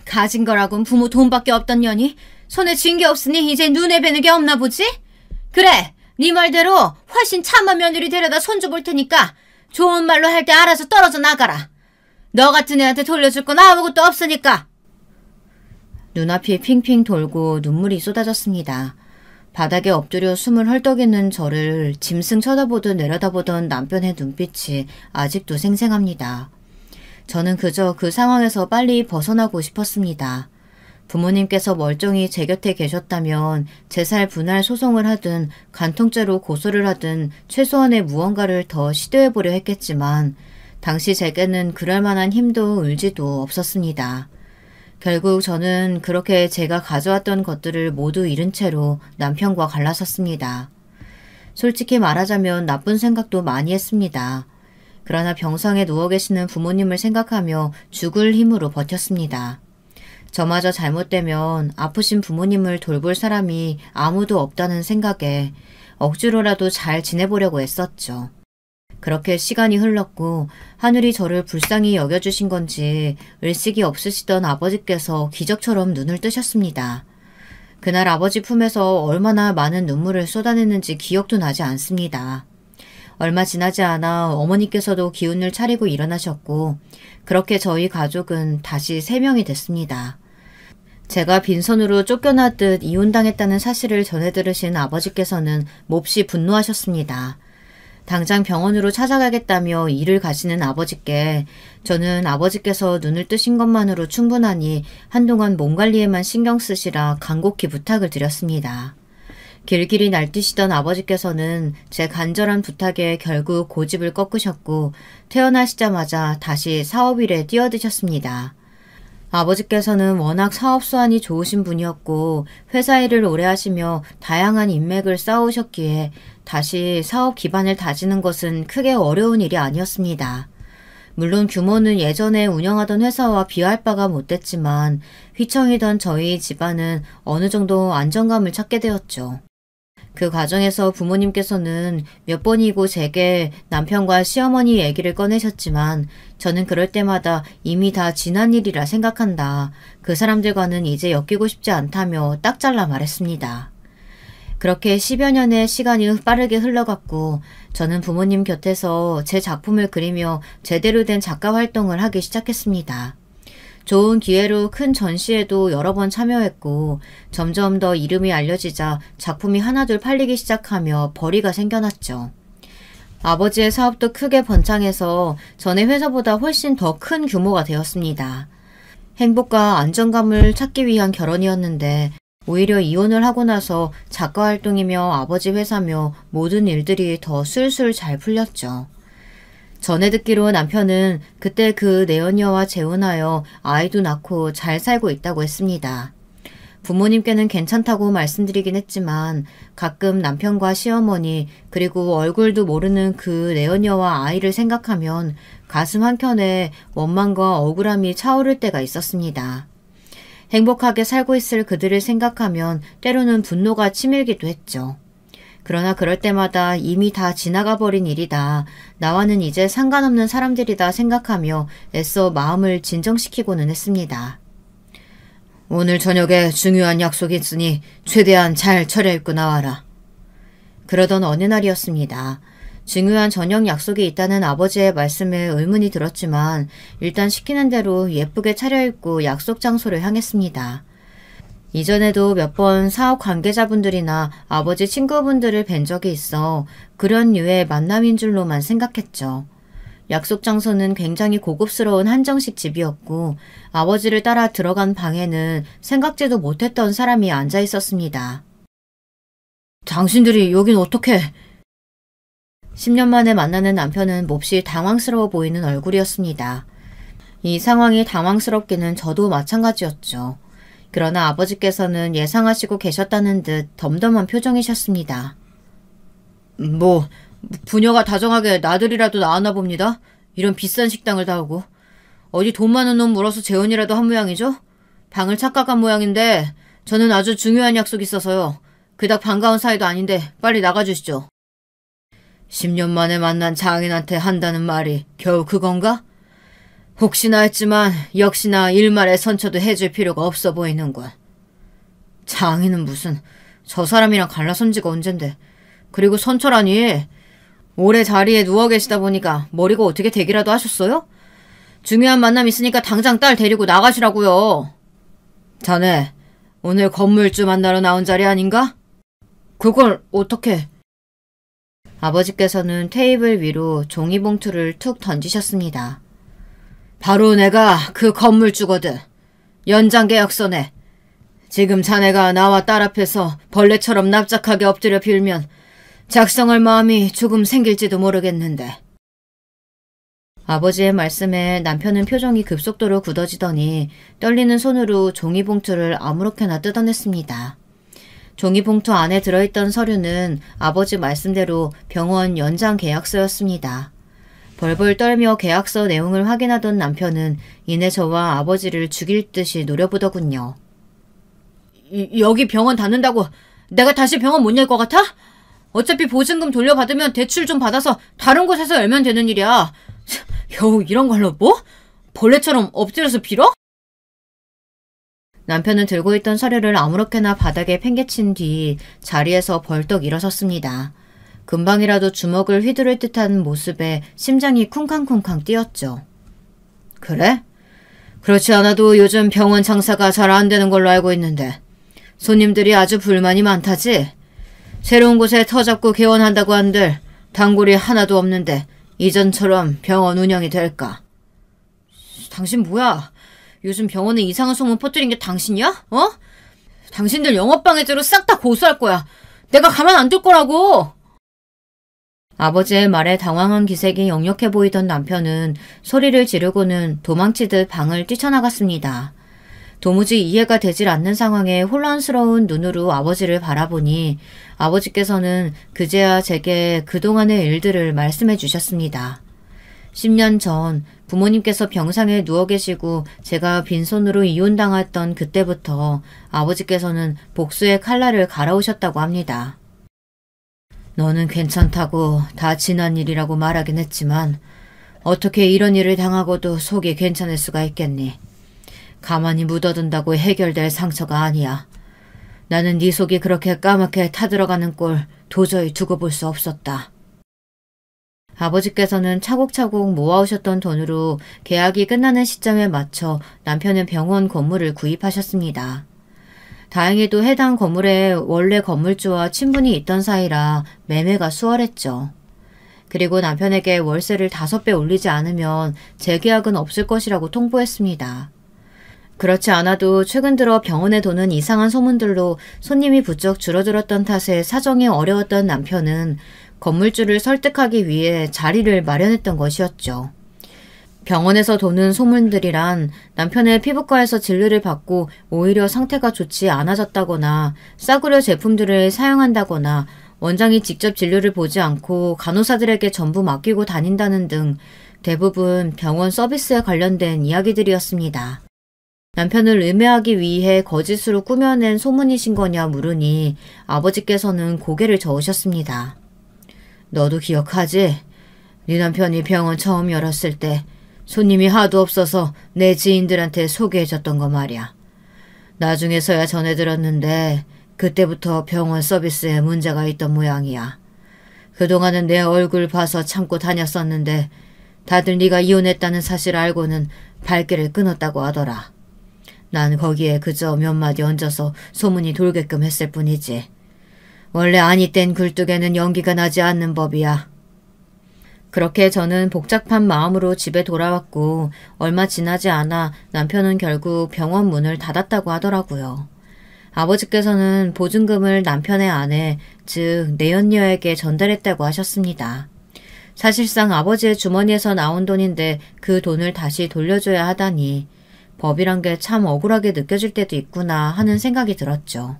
가진 거라곤 부모 돈밖에 없던 년이 손에 쥔 게 없으니 이제 눈에 뵈는 게 없나 보지? 그래, 네 말대로 훨씬 참한 며느리 데려다 손주 볼 테니까 좋은 말로 할 때 알아서 떨어져 나가라. 너 같은 애한테 돌려줄 건 아무것도 없으니까. 눈앞이 핑핑 돌고 눈물이 쏟아졌습니다. 바닥에 엎드려 숨을 헐떡이는 저를 짐승 쳐다보듯 내려다보던 남편의 눈빛이 아직도 생생합니다. 저는 그저 그 상황에서 빨리 벗어나고 싶었습니다. 부모님께서 멀쩡히 제 곁에 계셨다면 재살 분할 소송을 하든 간통죄로 고소를 하든 최소한의 무언가를 더 시도해보려 했겠지만 당시 제게는 그럴 만한 힘도 의지도 없었습니다. 결국 저는 그렇게 제가 가져왔던 것들을 모두 잃은 채로 남편과 갈라섰습니다. 솔직히 말하자면 나쁜 생각도 많이 했습니다. 그러나 병상에 누워 계시는 부모님을 생각하며 죽을 힘으로 버텼습니다. 저마저 잘못되면 아프신 부모님을 돌볼 사람이 아무도 없다는 생각에 억지로라도 잘 지내보려고 애썼죠. 그렇게 시간이 흘렀고 하늘이 저를 불쌍히 여겨주신 건지 의식이 없으시던 아버지께서 기적처럼 눈을 뜨셨습니다. 그날 아버지 품에서 얼마나 많은 눈물을 쏟아냈는지 기억도 나지 않습니다. 얼마 지나지 않아 어머니께서도 기운을 차리고 일어나셨고 그렇게 저희 가족은 다시 3명이 됐습니다. 제가 빈손으로 쫓겨나듯 이혼당했다는 사실을 전해 들으신 아버지께서는 몹시 분노하셨습니다. 당장 병원으로 찾아가겠다며 일을 가시는 아버지께 저는 아버지께서 눈을 뜨신 것만으로 충분하니 한동안 몸 관리에만 신경 쓰시라 간곡히 부탁을 드렸습니다. 길길이 날뛰시던 아버지께서는 제 간절한 부탁에 결국 고집을 꺾으셨고 태어나시자마자 다시 사업일에 뛰어드셨습니다. 아버지께서는 워낙 사업 수완이 좋으신 분이었고 회사 일을 오래 하시며 다양한 인맥을 쌓으셨기에 다시 사업 기반을 다지는 것은 크게 어려운 일이 아니었습니다. 물론 규모는 예전에 운영하던 회사와 비할 바가 못됐지만 휘청이던 저희 집안은 어느 정도 안정감을 찾게 되었죠. 그 과정에서 부모님께서는 몇 번이고 제게 남편과 시어머니 얘기를 꺼내셨지만 저는 그럴 때마다 이미 다 지난 일이라 생각한다. 그 사람들과는 이제 엮이고 싶지 않다며 딱 잘라 말했습니다. 그렇게 10여 년의 시간이 빠르게 흘러갔고 저는 부모님 곁에서 제 작품을 그리며 제대로 된 작가 활동을 하기 시작했습니다. 좋은 기회로 큰 전시에도 여러 번 참여했고 점점 더 이름이 알려지자 작품이 하나둘 팔리기 시작하며 벌이가 생겨났죠. 아버지의 사업도 크게 번창해서 전에 회사보다 훨씬 더 큰 규모가 되었습니다. 행복과 안정감을 찾기 위한 결혼이었는데 오히려 이혼을 하고 나서 작가 활동이며 아버지 회사며 모든 일들이 더 술술 잘 풀렸죠. 전해 듣기로 남편은 그때 그 내연녀와 재혼하여 아이도 낳고 잘 살고 있다고 했습니다. 부모님께는 괜찮다고 말씀드리긴 했지만 가끔 남편과 시어머니 그리고 얼굴도 모르는 그 내연녀와 아이를 생각하면 가슴 한켠에 원망과 억울함이 차오를 때가 있었습니다. 행복하게 살고 있을 그들을 생각하면 때로는 분노가 치밀기도 했죠. 그러나 그럴 때마다 이미 다 지나가 버린 일이다. 나와는 이제 상관없는 사람들이다 생각하며 애써 마음을 진정시키고는 했습니다. 오늘 저녁에 중요한 약속이 있으니 최대한 잘 차려입고 나와라. 그러던 어느 날이었습니다. 중요한 저녁 약속이 있다는 아버지의 말씀에 의문이 들었지만 일단 시키는 대로 예쁘게 차려입고 약속 장소를 향했습니다. 이전에도 몇 번 사업 관계자분들이나 아버지 친구분들을 뵌 적이 있어 그런 류의 만남인 줄로만 생각했죠. 약속 장소는 굉장히 고급스러운 한정식 집이었고 아버지를 따라 들어간 방에는 생각지도 못했던 사람이 앉아 있었습니다. 당신들이 여긴 어떻게? 10년 만에 만나는 남편은 몹시 당황스러워 보이는 얼굴이었습니다. 이 상황이 당황스럽기는 저도 마찬가지였죠. 그러나 아버지께서는 예상하시고 계셨다는 듯 덤덤한 표정이셨습니다. 부녀가 다정하게 나들이라도 나왔나 봅니다. 이런 비싼 식당을 다 오고. 어디 돈 많은 놈 물어서 재혼이라도 한 모양이죠? 방을 착각한 모양인데 저는 아주 중요한 약속이 있어서요. 그닥 반가운 사이도 아닌데 빨리 나가주시죠. 10년 만에 만난 장인한테 한다는 말이 겨우 그건가? 혹시나 했지만 역시나 일말의 선처도 해줄 필요가 없어 보이는군. 장인은 무슨, 저 사람이랑 갈라선 지가 언젠데. 그리고 선처라니, 오래 자리에 누워 계시다 보니까 머리가 어떻게 되기라도 하셨어요? 중요한 만남 있으니까 당장 딸 데리고 나가시라고요. 자네, 오늘 건물주 만나러 나온 자리 아닌가? 그걸 어떻게... 아버지께서는 테이블 위로 종이봉투를 툭 던지셨습니다. 바로 내가 그 건물주거든. 연장계약서네. 지금 자네가 나와 딸 앞에서 벌레처럼 납작하게 엎드려 빌면 작성할 마음이 조금 생길지도 모르겠는데. 아버지의 말씀에 남편은 표정이 급속도로 굳어지더니 떨리는 손으로 종이봉투를 아무렇게나 뜯어냈습니다. 종이봉투 안에 들어있던 서류는 아버지 말씀대로 병원 연장 계약서였습니다. 벌벌 떨며 계약서 내용을 확인하던 남편은 이내 저와 아버지를 죽일 듯이 노려보더군요. 여기 병원 닫는다고 내가 다시 병원 못 열 것 같아? 어차피 보증금 돌려받으면 대출 좀 받아서 다른 곳에서 열면 되는 일이야. 겨우 이런 걸로 뭐? 벌레처럼 엎드려서 빌어? 남편은 들고 있던 서류를 아무렇게나 바닥에 팽개친 뒤 자리에서 벌떡 일어섰습니다. 금방이라도 주먹을 휘두를 듯한 모습에 심장이 쿵쾅쿵쾅 뛰었죠. 그래? 그렇지 않아도 요즘 병원 장사가 잘 안 되는 걸로 알고 있는데 손님들이 아주 불만이 많다지? 새로운 곳에 터잡고 개원한다고 한들 단골이 하나도 없는데 이전처럼 병원 운영이 될까? 당신 뭐야? 요즘 병원에 이상한 소문 퍼뜨린 게 당신이야? 어? 당신들 영업방해죄로 싹 다 고소할 거야. 내가 가만 안 둘 거라고! 아버지의 말에 당황한 기색이 역력해 보이던 남편은 소리를 지르고는 도망치듯 방을 뛰쳐나갔습니다. 도무지 이해가 되질 않는 상황에 혼란스러운 눈으로 아버지를 바라보니 아버지께서는 그제야 제게 그동안의 일들을 말씀해 주셨습니다. 10년 전 부모님께서 병상에 누워 계시고 제가 빈손으로 이혼당했던 그때부터 아버지께서는 복수의 칼날을 갈아오셨다고 합니다. 너는 괜찮다고 다 지난 일이라고 말하긴 했지만 어떻게 이런 일을 당하고도 속이 괜찮을 수가 있겠니? 가만히 묻어둔다고 해결될 상처가 아니야. 나는 네 속이 그렇게 까맣게 타들어가는 꼴 도저히 두고 볼 수 없었다. 아버지께서는 차곡차곡 모아오셨던 돈으로 계약이 끝나는 시점에 맞춰 남편의 병원 건물을 구입하셨습니다. 다행히도 해당 건물에 원래 건물주와 친분이 있던 사이라 매매가 수월했죠. 그리고 남편에게 월세를 5배 올리지 않으면 재계약은 없을 것이라고 통보했습니다. 그렇지 않아도 최근 들어 병원에 도는 이상한 소문들로 손님이 부쩍 줄어들었던 탓에 사정이 어려웠던 남편은 건물주를 설득하기 위해 자리를 마련했던 것이었죠. 병원에서 도는 소문들이란 남편의 피부과에서 진료를 받고 오히려 상태가 좋지 않아졌다거나 싸구려 제품들을 사용한다거나 원장이 직접 진료를 보지 않고 간호사들에게 전부 맡기고 다닌다는 등 대부분 병원 서비스에 관련된 이야기들이었습니다. 남편을 음해하기 위해 거짓으로 꾸며낸 소문이신 거냐 물으니 아버지께서는 고개를 저으셨습니다. 너도 기억하지? 네 남편이 병원 처음 열었을 때 손님이 하도 없어서 내 지인들한테 소개해줬던 거 말이야. 나중에서야 전해 들었는데 그때부터 병원 서비스에 문제가 있던 모양이야. 그동안은 내 얼굴 봐서 참고 다녔었는데 다들 네가 이혼했다는 사실 알고는 발길을 끊었다고 하더라. 난 거기에 그저 몇 마디 얹어서 소문이 돌게끔 했을 뿐이지. 원래 아니 땐 굴뚝에는 연기가 나지 않는 법이야. 그렇게 저는 복잡한 마음으로 집에 돌아왔고 얼마 지나지 않아 남편은 결국 병원 문을 닫았다고 하더라고요. 아버지께서는 보증금을 남편의 아내, 즉 내연녀에게 전달했다고 하셨습니다. 사실상 아버지의 주머니에서 나온 돈인데 그 돈을 다시 돌려줘야 하다니 법이란 게 참 억울하게 느껴질 때도 있구나 하는 생각이 들었죠.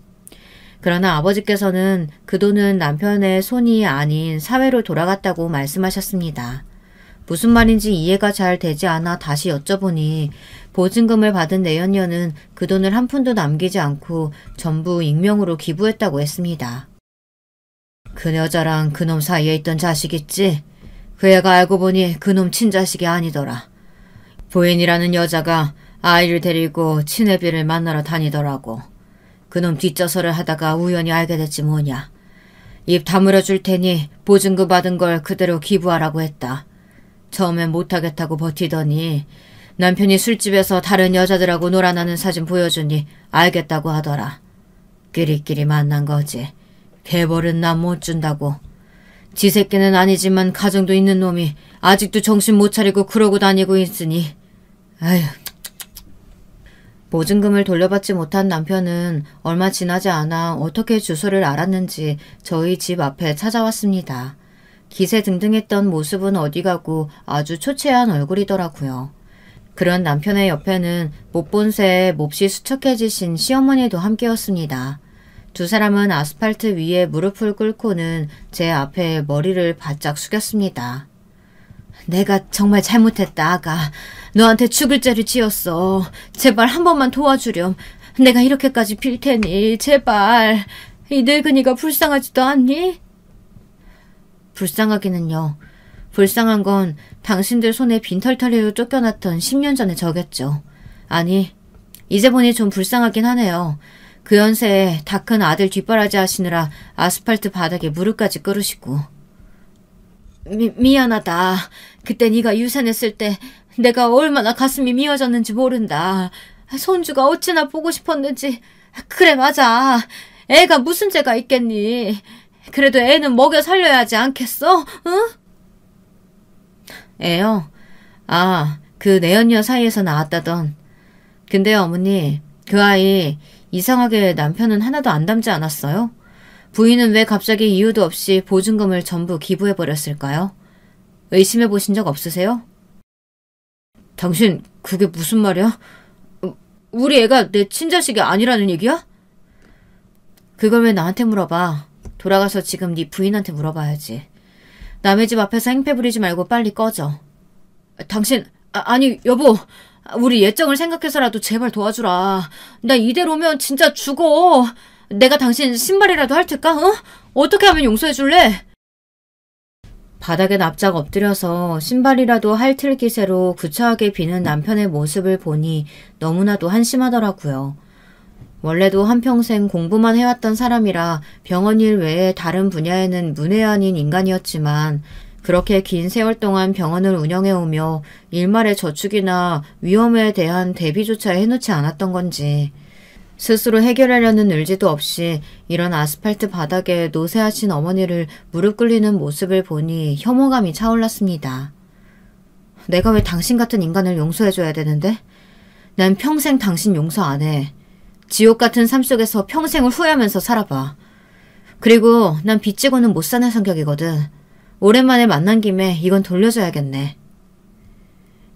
그러나 아버지께서는 그 돈은 남편의 손이 아닌 사회로 돌아갔다고 말씀하셨습니다. 무슨 말인지 이해가 잘 되지 않아 다시 여쭤보니 보증금을 받은 내연녀는 그 돈을 한 푼도 남기지 않고 전부 익명으로 기부했다고 했습니다. 그 여자랑 그놈 사이에 있던 자식 있지? 그 애가 알고 보니 그놈 친자식이 아니더라. 부인이라는 여자가 아이를 데리고 친애비를 만나러 다니더라고. 그놈 뒷좌설을 하다가 우연히 알게 됐지 뭐냐. 입 다물어 줄 테니 보증금 받은 걸 그대로 기부하라고 했다. 처음엔 못하겠다고 버티더니 남편이 술집에서 다른 여자들하고 놀아나는 사진 보여주니 알겠다고 하더라. 끼리끼리 만난 거지. 개벌은 난 못 준다고. 지 새끼는 아니지만 가정도 있는 놈이 아직도 정신 못 차리고 그러고 다니고 있으니 아휴. 보증금을 돌려받지 못한 남편은 얼마 지나지 않아 어떻게 주소를 알았는지 저희 집 앞에 찾아왔습니다. 기세등등했던 모습은 어디 가고 아주 초췌한 얼굴이더라고요. 그런 남편의 옆에는 못 본 새에 몹시 수척해지신 시어머니도 함께였습니다. 두 사람은 아스팔트 위에 무릎을 꿇고는 제 앞에 머리를 바짝 숙였습니다. 내가 정말 잘못했다, 아가. 너한테 죽을 죄를 지었어. 제발 한 번만 도와주렴. 내가 이렇게까지 빌 테니 제발. 이 늙은이가 불쌍하지도 않니? 불쌍하기는요. 불쌍한 건 당신들 손에 빈털터리로 쫓겨났던 10년 전의 저겠죠. 아니, 이제 보니 좀 불쌍하긴 하네요. 그 연세에 다 큰 아들 뒷바라지 하시느라 아스팔트 바닥에 무릎까지 꿇으시고. 미안하다. 그때 네가 유산했을 때 내가 얼마나 가슴이 미어졌는지 모른다. 손주가 어찌나 보고 싶었는지. 그래, 맞아. 애가 무슨 죄가 있겠니. 그래도 애는 먹여 살려야 하지 않겠어? 응? 애요? 아, 그 내연녀 사이에서 나왔다던. 근데요, 어머니, 그 아이 이상하게 남편은 하나도 안 닮지 않았어요? 부인은 왜 갑자기 이유도 없이 보증금을 전부 기부해버렸을까요? 의심해 보신 적 없으세요? 당신 그게 무슨 말이야? 우리 애가 내 친자식이 아니라는 얘기야? 그걸 왜 나한테 물어봐. 돌아가서 지금 네 부인한테 물어봐야지. 남의 집 앞에서 행패 부리지 말고 빨리 꺼져. 당신, 아니 여보. 우리 예정을 생각해서라도 제발 도와주라. 나 이대로면 진짜 죽어. 내가 당신 신발이라도 할 테까? 어? 어떻게 하면 용서해줄래? 바닥에 납작 엎드려서 신발이라도 핥을 기세로 구차하게 비는 남편의 모습을 보니 너무나도 한심하더라고요. 원래도 한평생 공부만 해왔던 사람이라 병원 일 외에 다른 분야에는 문외한인 인간이었지만 그렇게 긴 세월 동안 병원을 운영해오며 일말의 저축이나 위험에 대한 대비조차 해놓지 않았던 건지 스스로 해결하려는 의지도 없이 이런 아스팔트 바닥에 노쇠하신 어머니를 무릎 꿇리는 모습을 보니 혐오감이 차올랐습니다. 내가 왜 당신 같은 인간을 용서해줘야 되는데? 난 평생 당신 용서 안 해. 지옥 같은 삶 속에서 평생을 후회하면서 살아봐. 그리고 난 빚지고는 못 사는 성격이거든. 오랜만에 만난 김에 이건 돌려줘야겠네.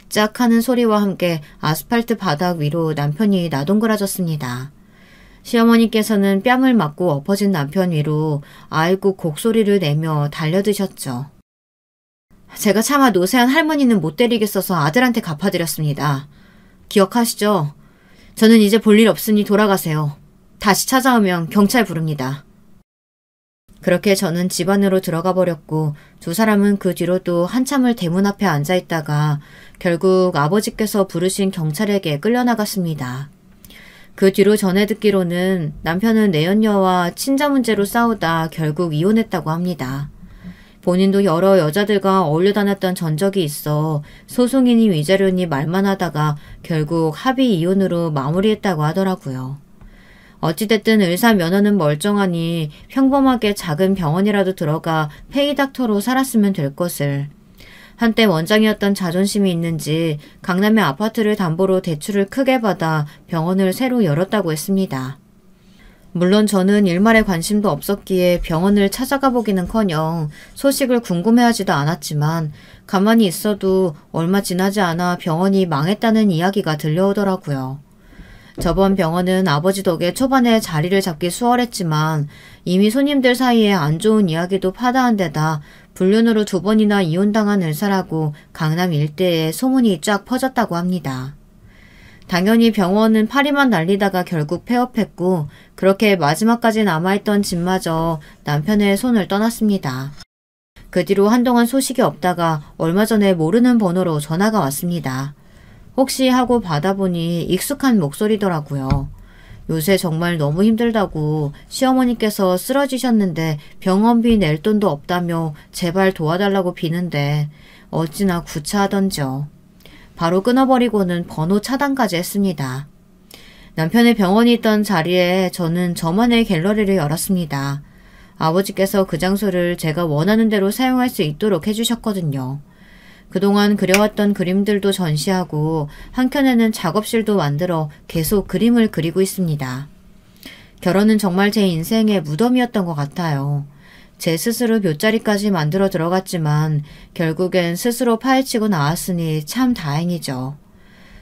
짝 하는 소리와 함께 아스팔트 바닥 위로 남편이 나동그라졌습니다. 시어머니께서는 뺨을 맞고 엎어진 남편 위로 아이고 곡소리를 내며 달려드셨죠. 제가 차마 노쇠한 할머니는 못 때리겠어서 아들한테 갚아드렸습니다. 기억하시죠? 저는 이제 볼 일 없으니 돌아가세요. 다시 찾아오면 경찰 부릅니다. 그렇게 저는 집 안으로 들어가 버렸고 두 사람은 그 뒤로도 한참을 대문 앞에 앉아있다가 결국 아버지께서 부르신 경찰에게 끌려나갔습니다. 그 뒤로 전해 듣기로는 남편은 내연녀와 친자 문제로 싸우다 결국 이혼했다고 합니다. 본인도 여러 여자들과 어울려 다녔던 전적이 있어 소송이니 위자료니 말만 하다가 결국 합의 이혼으로 마무리했다고 하더라고요. 어찌됐든 의사 면허는 멀쩡하니 평범하게 작은 병원이라도 들어가 페이닥터로 살았으면 될 것을. 한때 원장이었던 자존심이 있는지 강남의 아파트를 담보로 대출을 크게 받아 병원을 새로 열었다고 했습니다. 물론 저는 일말에 관심도 없었기에 병원을 찾아가 보기는커녕 소식을 궁금해하지도 않았지만 가만히 있어도 얼마 지나지 않아 병원이 망했다는 이야기가 들려오더라고요. 저번 병원은 아버지 덕에 초반에 자리를 잡기 수월했지만 이미 손님들 사이에 안 좋은 이야기도 파다한 데다 불륜으로 2번이나 이혼당한 의사라고 강남 일대에 소문이 쫙 퍼졌다고 합니다. 당연히 병원은 파리만 날리다가 결국 폐업했고 그렇게 마지막까지 남아있던 집마저 남편의 손을 떠났습니다. 그 뒤로 한동안 소식이 없다가 얼마 전에 모르는 번호로 전화가 왔습니다. 혹시 하고 받아보니 익숙한 목소리더라고요. 요새 정말 너무 힘들다고 시어머니께서 쓰러지셨는데 병원비 낼 돈도 없다며 제발 도와달라고 비는데 어찌나 구차하던지요. 바로 끊어버리고는 번호 차단까지 했습니다. 남편의 병원이 있던 자리에 저는 저만의 갤러리를 열었습니다. 아버지께서 그 장소를 제가 원하는 대로 사용할 수 있도록 해주셨거든요. 그동안 그려왔던 그림들도 전시하고 한켠에는 작업실도 만들어 계속 그림을 그리고 있습니다. 결혼은 정말 제 인생의 무덤이었던 것 같아요. 제 스스로 묫자리까지 만들어 들어갔지만 결국엔 스스로 파헤치고 나왔으니 참 다행이죠.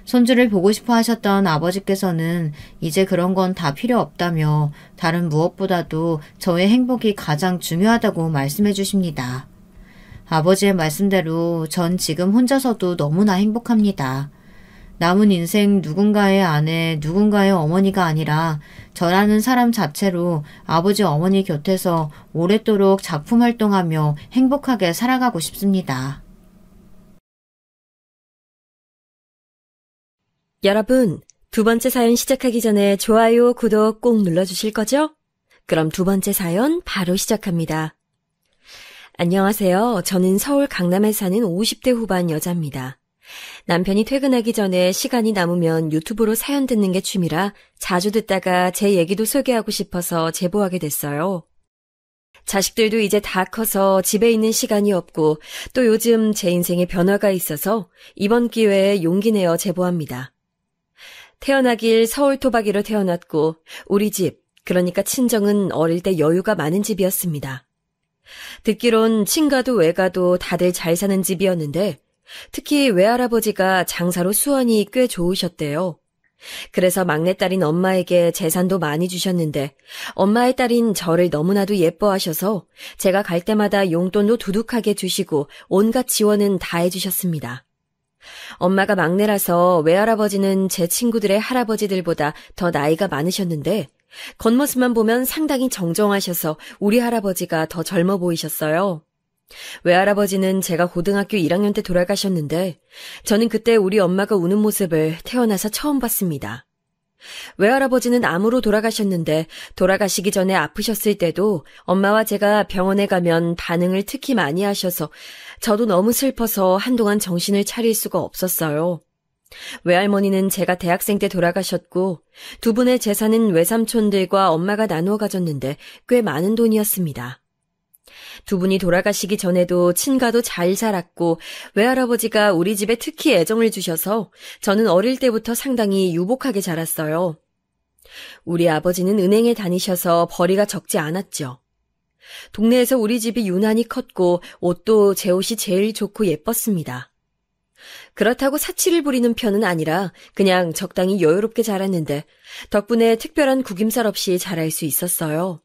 손주를 보고 싶어 하셨던 아버지께서는 이제 그런 건 다 필요 없다며 다른 무엇보다도 저의 행복이 가장 중요하다고 말씀해 주십니다. 아버지의 말씀대로 전 지금 혼자서도 너무나 행복합니다. 남은 인생 누군가의 아내, 누군가의 어머니가 아니라 저라는 사람 자체로 아버지 어머니 곁에서 오랫도록 작품 활동하며 행복하게 살아가고 싶습니다. 여러분, 두 번째 사연 시작하기 전에 좋아요, 구독 꼭 눌러주실 거죠? 그럼 두 번째 사연 바로 시작합니다. 안녕하세요. 저는 서울 강남에 사는 50대 후반 여자입니다. 남편이 퇴근하기 전에 시간이 남으면 유튜브로 사연 듣는 게 취미라 자주 듣다가 제 얘기도 소개하고 싶어서 제보하게 됐어요. 자식들도 이제 다 커서 집에 있는 시간이 없고 또 요즘 제 인생에 변화가 있어서 이번 기회에 용기 내어 제보합니다. 태어나길 서울 토박이로 태어났고 우리 집, 그러니까 친정은 어릴 때 여유가 많은 집이었습니다. 듣기론 친가도 외가도 다들 잘 사는 집이었는데 특히 외할아버지가 장사로 수완이 꽤 좋으셨대요. 그래서 막내딸인 엄마에게 재산도 많이 주셨는데 엄마의 딸인 저를 너무나도 예뻐하셔서 제가 갈 때마다 용돈도 두둑하게 주시고 온갖 지원은 다 해주셨습니다. 엄마가 막내라서 외할아버지는 제 친구들의 할아버지들보다 더 나이가 많으셨는데 겉모습만 보면 상당히 정정하셔서 우리 할아버지가 더 젊어 보이셨어요. 외할아버지는 제가 고등학교 1학년 때 돌아가셨는데 저는 그때 우리 엄마가 우는 모습을 태어나서 처음 봤습니다. 외할아버지는 암으로 돌아가셨는데 돌아가시기 전에 아프셨을 때도 엄마와 제가 병원에 가면 반응을 특히 많이 하셔서 저도 너무 슬퍼서 한동안 정신을 차릴 수가 없었어요. 외할머니는 제가 대학생 때 돌아가셨고 두 분의 재산은 외삼촌들과 엄마가 나누어 가졌는데 꽤 많은 돈이었습니다. 두 분이 돌아가시기 전에도 친가도 잘 살았고 외할아버지가 우리 집에 특히 애정을 주셔서 저는 어릴 때부터 상당히 유복하게 자랐어요. 우리 아버지는 은행에 다니셔서 벌이가 적지 않았죠. 동네에서 우리 집이 유난히 컸고 옷도 제 옷이 제일 좋고 예뻤습니다. 그렇다고 사치를 부리는 편은 아니라 그냥 적당히 여유롭게 자랐는데 덕분에 특별한 구김살 없이 자랄 수 있었어요.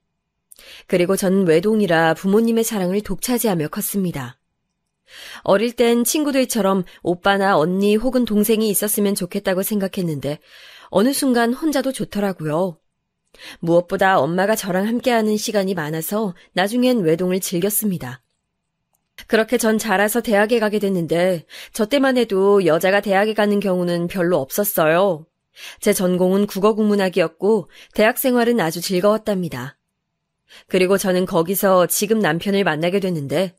그리고 전 외동이라 부모님의 사랑을 독차지하며 컸습니다. 어릴 땐 친구들처럼 오빠나 언니 혹은 동생이 있었으면 좋겠다고 생각했는데 어느 순간 혼자도 좋더라고요. 무엇보다 엄마가 저랑 함께하는 시간이 많아서 나중엔 외동을 즐겼습니다. 그렇게 전 자라서 대학에 가게 됐는데 저 때만 해도 여자가 대학에 가는 경우는 별로 없었어요. 제 전공은 국어국문학이었고 대학 생활은 아주 즐거웠답니다. 그리고 저는 거기서 지금 남편을 만나게 됐는데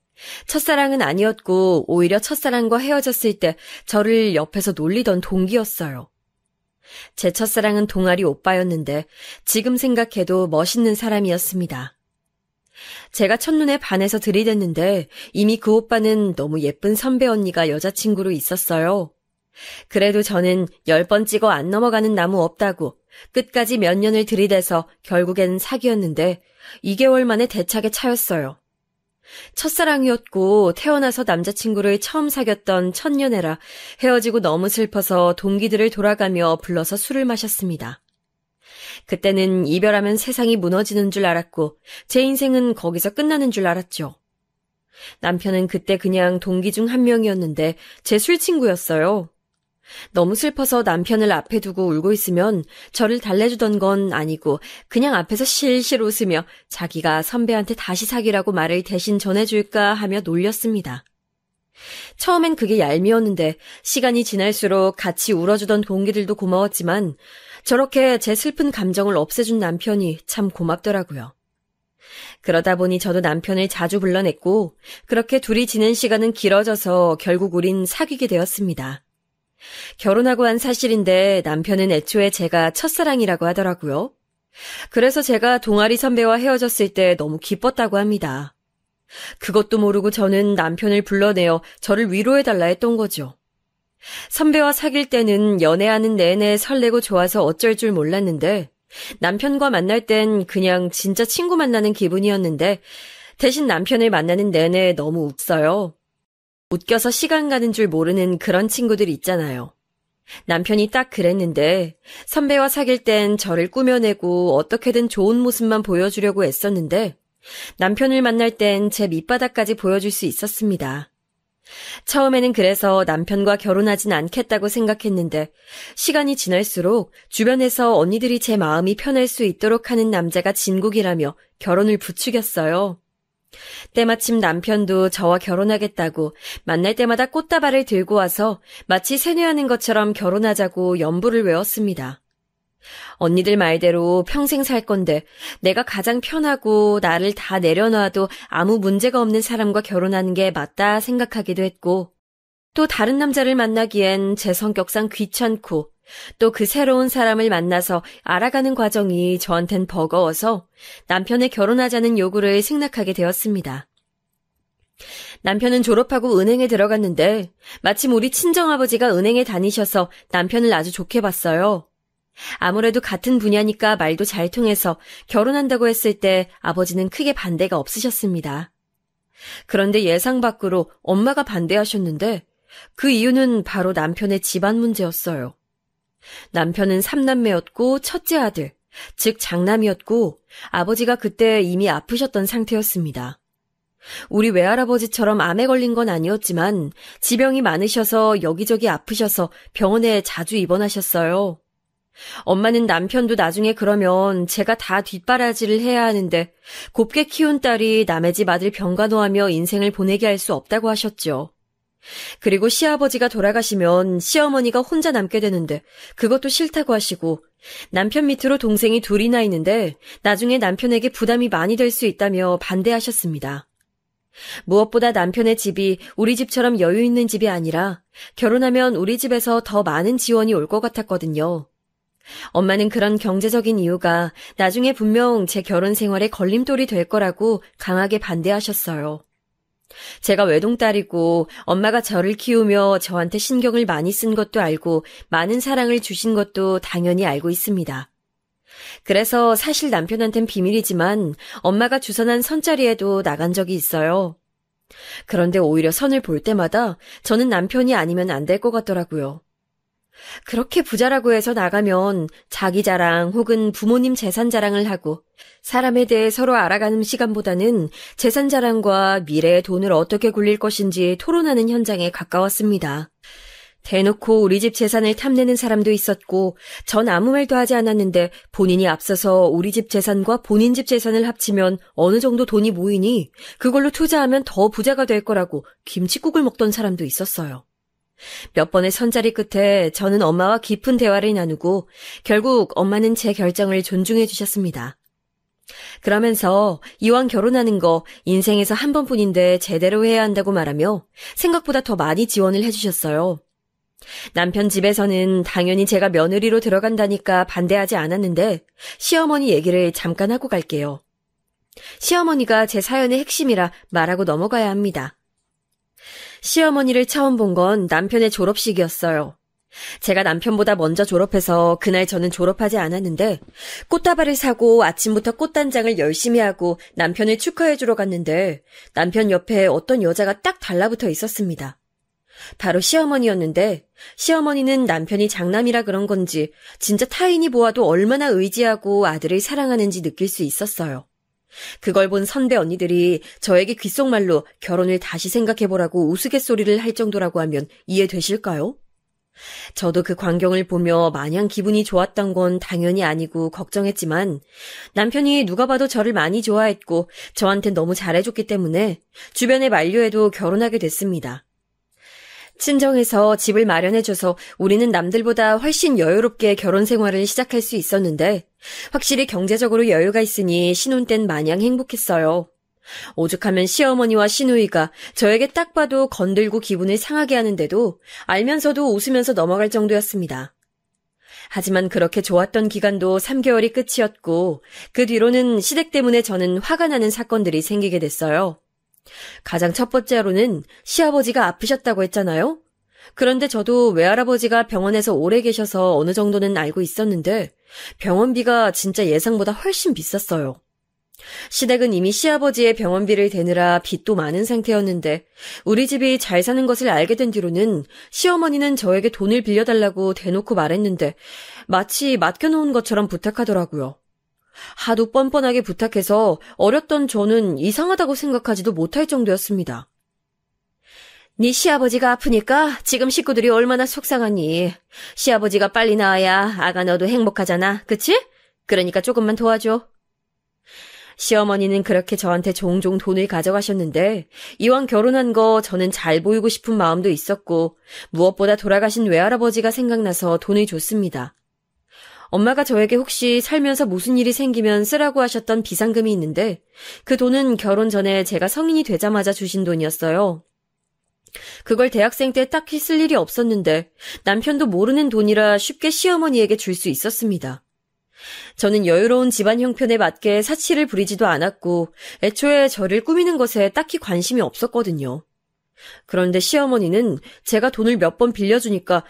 첫사랑은 아니었고 오히려 첫사랑과 헤어졌을 때 저를 옆에서 놀리던 동기였어요. 제 첫사랑은 동아리 오빠였는데 지금 생각해도 멋있는 사람이었습니다. 제가 첫눈에 반해서 들이댔는데 이미 그 오빠는 너무 예쁜 선배 언니가 여자친구로 있었어요. 그래도 저는 10번 찍어 안 넘어가는 나무 없다고 끝까지 몇 년을 들이대서 결국엔 사귀었는데 2개월 만에 대차게 차였어요. 첫사랑이었고 태어나서 남자친구를 처음 사귀었던 첫연애라 헤어지고 너무 슬퍼서 동기들을 돌아가며 불러서 술을 마셨습니다. 그때는 이별하면 세상이 무너지는 줄 알았고 제 인생은 거기서 끝나는 줄 알았죠. 남편은 그때 그냥 동기 중 한 명이었는데 제 술친구였어요. 너무 슬퍼서 남편을 앞에 두고 울고 있으면 저를 달래주던 건 아니고 그냥 앞에서 실실 웃으며 자기가 선배한테 다시 사귀라고 말을 대신 전해줄까 하며 놀렸습니다. 처음엔 그게 얄미웠는데 시간이 지날수록 같이 울어주던 동기들도 고마웠지만 저렇게 제 슬픈 감정을 없애준 남편이 참 고맙더라고요. 그러다 보니 저도 남편을 자주 불러냈고 그렇게 둘이 지낸 시간은 길어져서 결국 우린 사귀게 되었습니다. 결혼하고 한 사실인데 남편은 애초에 제가 첫사랑이라고 하더라고요. 그래서 제가 동아리 선배와 헤어졌을 때 너무 기뻤다고 합니다. 그것도 모르고 저는 남편을 불러내어 저를 위로해달라 했던 거죠. 선배와 사귈 때는 연애하는 내내 설레고 좋아서 어쩔 줄 몰랐는데 남편과 만날 땐 그냥 진짜 친구 만나는 기분이었는데 대신 남편을 만나는 내내 너무 웃어요. 웃겨서 시간 가는 줄 모르는 그런 친구들 있잖아요. 남편이 딱 그랬는데 선배와 사귈 땐 저를 꾸며내고 어떻게든 좋은 모습만 보여주려고 애썼는데 남편을 만날 땐 제 밑바닥까지 보여줄 수 있었습니다. 처음에는 그래서 남편과 결혼하진 않겠다고 생각했는데 시간이 지날수록 주변에서 언니들이 제 마음이 편할 수 있도록 하는 남자가 진국이라며 결혼을 부추겼어요. 때마침 남편도 저와 결혼하겠다고 만날 때마다 꽃다발을 들고 와서 마치 세뇌하는 것처럼 결혼하자고 연부를 외웠습니다. 언니들 말대로 평생 살 건데 내가 가장 편하고 나를 다 내려놔도 아무 문제가 없는 사람과 결혼하는 게 맞다 생각하기도 했고 또 다른 남자를 만나기엔 제 성격상 귀찮고 또 그 새로운 사람을 만나서 알아가는 과정이 저한텐 버거워서 남편의 결혼하자는 요구를 승낙하게 되었습니다. 남편은 졸업하고 은행에 들어갔는데 마침 우리 친정아버지가 은행에 다니셔서 남편을 아주 좋게 봤어요. 아무래도 같은 분야니까 말도 잘 통해서 결혼한다고 했을 때 아버지는 크게 반대가 없으셨습니다. 그런데 예상 밖으로 엄마가 반대하셨는데 그 이유는 바로 남편의 집안 문제였어요. 남편은 3남매였고 첫째 아들, 즉 장남이었고 아버지가 그때 이미 아프셨던 상태였습니다. 우리 외할아버지처럼 암에 걸린 건 아니었지만 지병이 많으셔서 여기저기 아프셔서 병원에 자주 입원하셨어요. 엄마는 남편도 나중에 그러면 제가 다 뒷바라지를 해야 하는데 곱게 키운 딸이 남의 집 아들 병간호하며 인생을 보내게 할 수 없다고 하셨죠. 그리고 시아버지가 돌아가시면 시어머니가 혼자 남게 되는데 그것도 싫다고 하시고 남편 밑으로 동생이 둘이나 있는데 나중에 남편에게 부담이 많이 될 수 있다며 반대하셨습니다. 무엇보다 남편의 집이 우리 집처럼 여유 있는 집이 아니라 결혼하면 우리 집에서 더 많은 지원이 올 것 같았거든요. 엄마는 그런 경제적인 이유가 나중에 분명 제 결혼 생활에 걸림돌이 될 거라고 강하게 반대하셨어요. 제가 외동딸이고 엄마가 저를 키우며 저한테 신경을 많이 쓴 것도 알고 많은 사랑을 주신 것도 당연히 알고 있습니다. 그래서 사실 남편한텐 비밀이지만 엄마가 주선한 선자리에도 나간 적이 있어요. 그런데 오히려 선을 볼 때마다 저는 남편이 아니면 안 될 것 같더라고요. 그렇게 부자라고 해서 나가면 자기 자랑 혹은 부모님 재산 자랑을 하고 사람에 대해 서로 알아가는 시간보다는 재산 자랑과 미래의 돈을 어떻게 굴릴 것인지 토론하는 현장에 가까웠습니다. 대놓고 우리 집 재산을 탐내는 사람도 있었고 전 아무 말도 하지 않았는데 본인이 앞서서 우리 집 재산과 본인 집 재산을 합치면 어느 정도 돈이 모이니 그걸로 투자하면 더 부자가 될 거라고 김칫국을 먹던 사람도 있었어요. 몇 번의 선자리 끝에 저는 엄마와 깊은 대화를 나누고 결국 엄마는 제 결정을 존중해 주셨습니다. 그러면서 이왕 결혼하는 거 인생에서 한 번뿐인데 제대로 해야 한다고 말하며 생각보다 더 많이 지원을 해주셨어요. 남편 집에서는 당연히 제가 며느리로 들어간다니까 반대하지 않았는데 시어머니 얘기를 잠깐 하고 갈게요. 시어머니가 제 사연의 핵심이라 말하고 넘어가야 합니다. 시어머니를 처음 본 건 남편의 졸업식이었어요. 제가 남편보다 먼저 졸업해서 그날 저는 졸업하지 않았는데 꽃다발을 사고 아침부터 꽃단장을 열심히 하고 남편을 축하해주러 갔는데 남편 옆에 어떤 여자가 딱 달라붙어 있었습니다. 바로 시어머니였는데 시어머니는 남편이 장남이라 그런 건지 진짜 타인이 보아도 얼마나 의지하고 아들을 사랑하는지 느낄 수 있었어요. 그걸 본 선배 언니들이 저에게 귓속말로 결혼을 다시 생각해보라고 우스갯소리를 할 정도라고 하면 이해되실까요? 저도 그 광경을 보며 마냥 기분이 좋았던 건 당연히 아니고 걱정했지만 남편이 누가 봐도 저를 많이 좋아했고 저한테 너무 잘해줬기 때문에 주변에 만류해도 결혼하게 됐습니다. 친정에서 집을 마련해줘서 우리는 남들보다 훨씬 여유롭게 결혼 생활을 시작할 수 있었는데 확실히 경제적으로 여유가 있으니 신혼 땐 마냥 행복했어요. 오죽하면 시어머니와 시누이가 저에게 딱 봐도 건들고 기분을 상하게 하는데도 알면서도 웃으면서 넘어갈 정도였습니다. 하지만 그렇게 좋았던 기간도 3개월이 끝이었고 그 뒤로는 시댁 때문에 저는 화가 나는 사건들이 생기게 됐어요. 가장 첫 번째로는 시아버지가 아프셨다고 했잖아요. 그런데 저도 외할아버지가 병원에서 오래 계셔서 어느 정도는 알고 있었는데 병원비가 진짜 예상보다 훨씬 비쌌어요. 시댁은 이미 시아버지의 병원비를 대느라 빚도 많은 상태였는데 우리 집이 잘 사는 것을 알게 된 뒤로는 시어머니는 저에게 돈을 빌려달라고 대놓고 말했는데 마치 맡겨놓은 것처럼 부탁하더라고요. 하도 뻔뻔하게 부탁해서 어렸던 저는 이상하다고 생각하지도 못할 정도였습니다. 네 시아버지가 아프니까 지금 식구들이 얼마나 속상하니. 시아버지가 빨리 나아야 아가 너도 행복하잖아. 그치? 그러니까 조금만 도와줘. 시어머니는 그렇게 저한테 종종 돈을 가져가셨는데 이왕 결혼한 거 저는 잘 보이고 싶은 마음도 있었고 무엇보다 돌아가신 외할아버지가 생각나서 돈을 줬습니다. 엄마가 저에게 혹시 살면서 무슨 일이 생기면 쓰라고 하셨던 비상금이 있는데 그 돈은 결혼 전에 제가 성인이 되자마자 주신 돈이었어요. 그걸 대학생 때 딱히 쓸 일이 없었는데 남편도 모르는 돈이라 쉽게 시어머니에게 줄 수 있었습니다. 저는 여유로운 집안 형편에 맞게 사치를 부리지도 않았고 애초에 저를 꾸미는 것에 딱히 관심이 없었거든요. 그런데 시어머니는 제가 돈을 몇 번 빌려주니까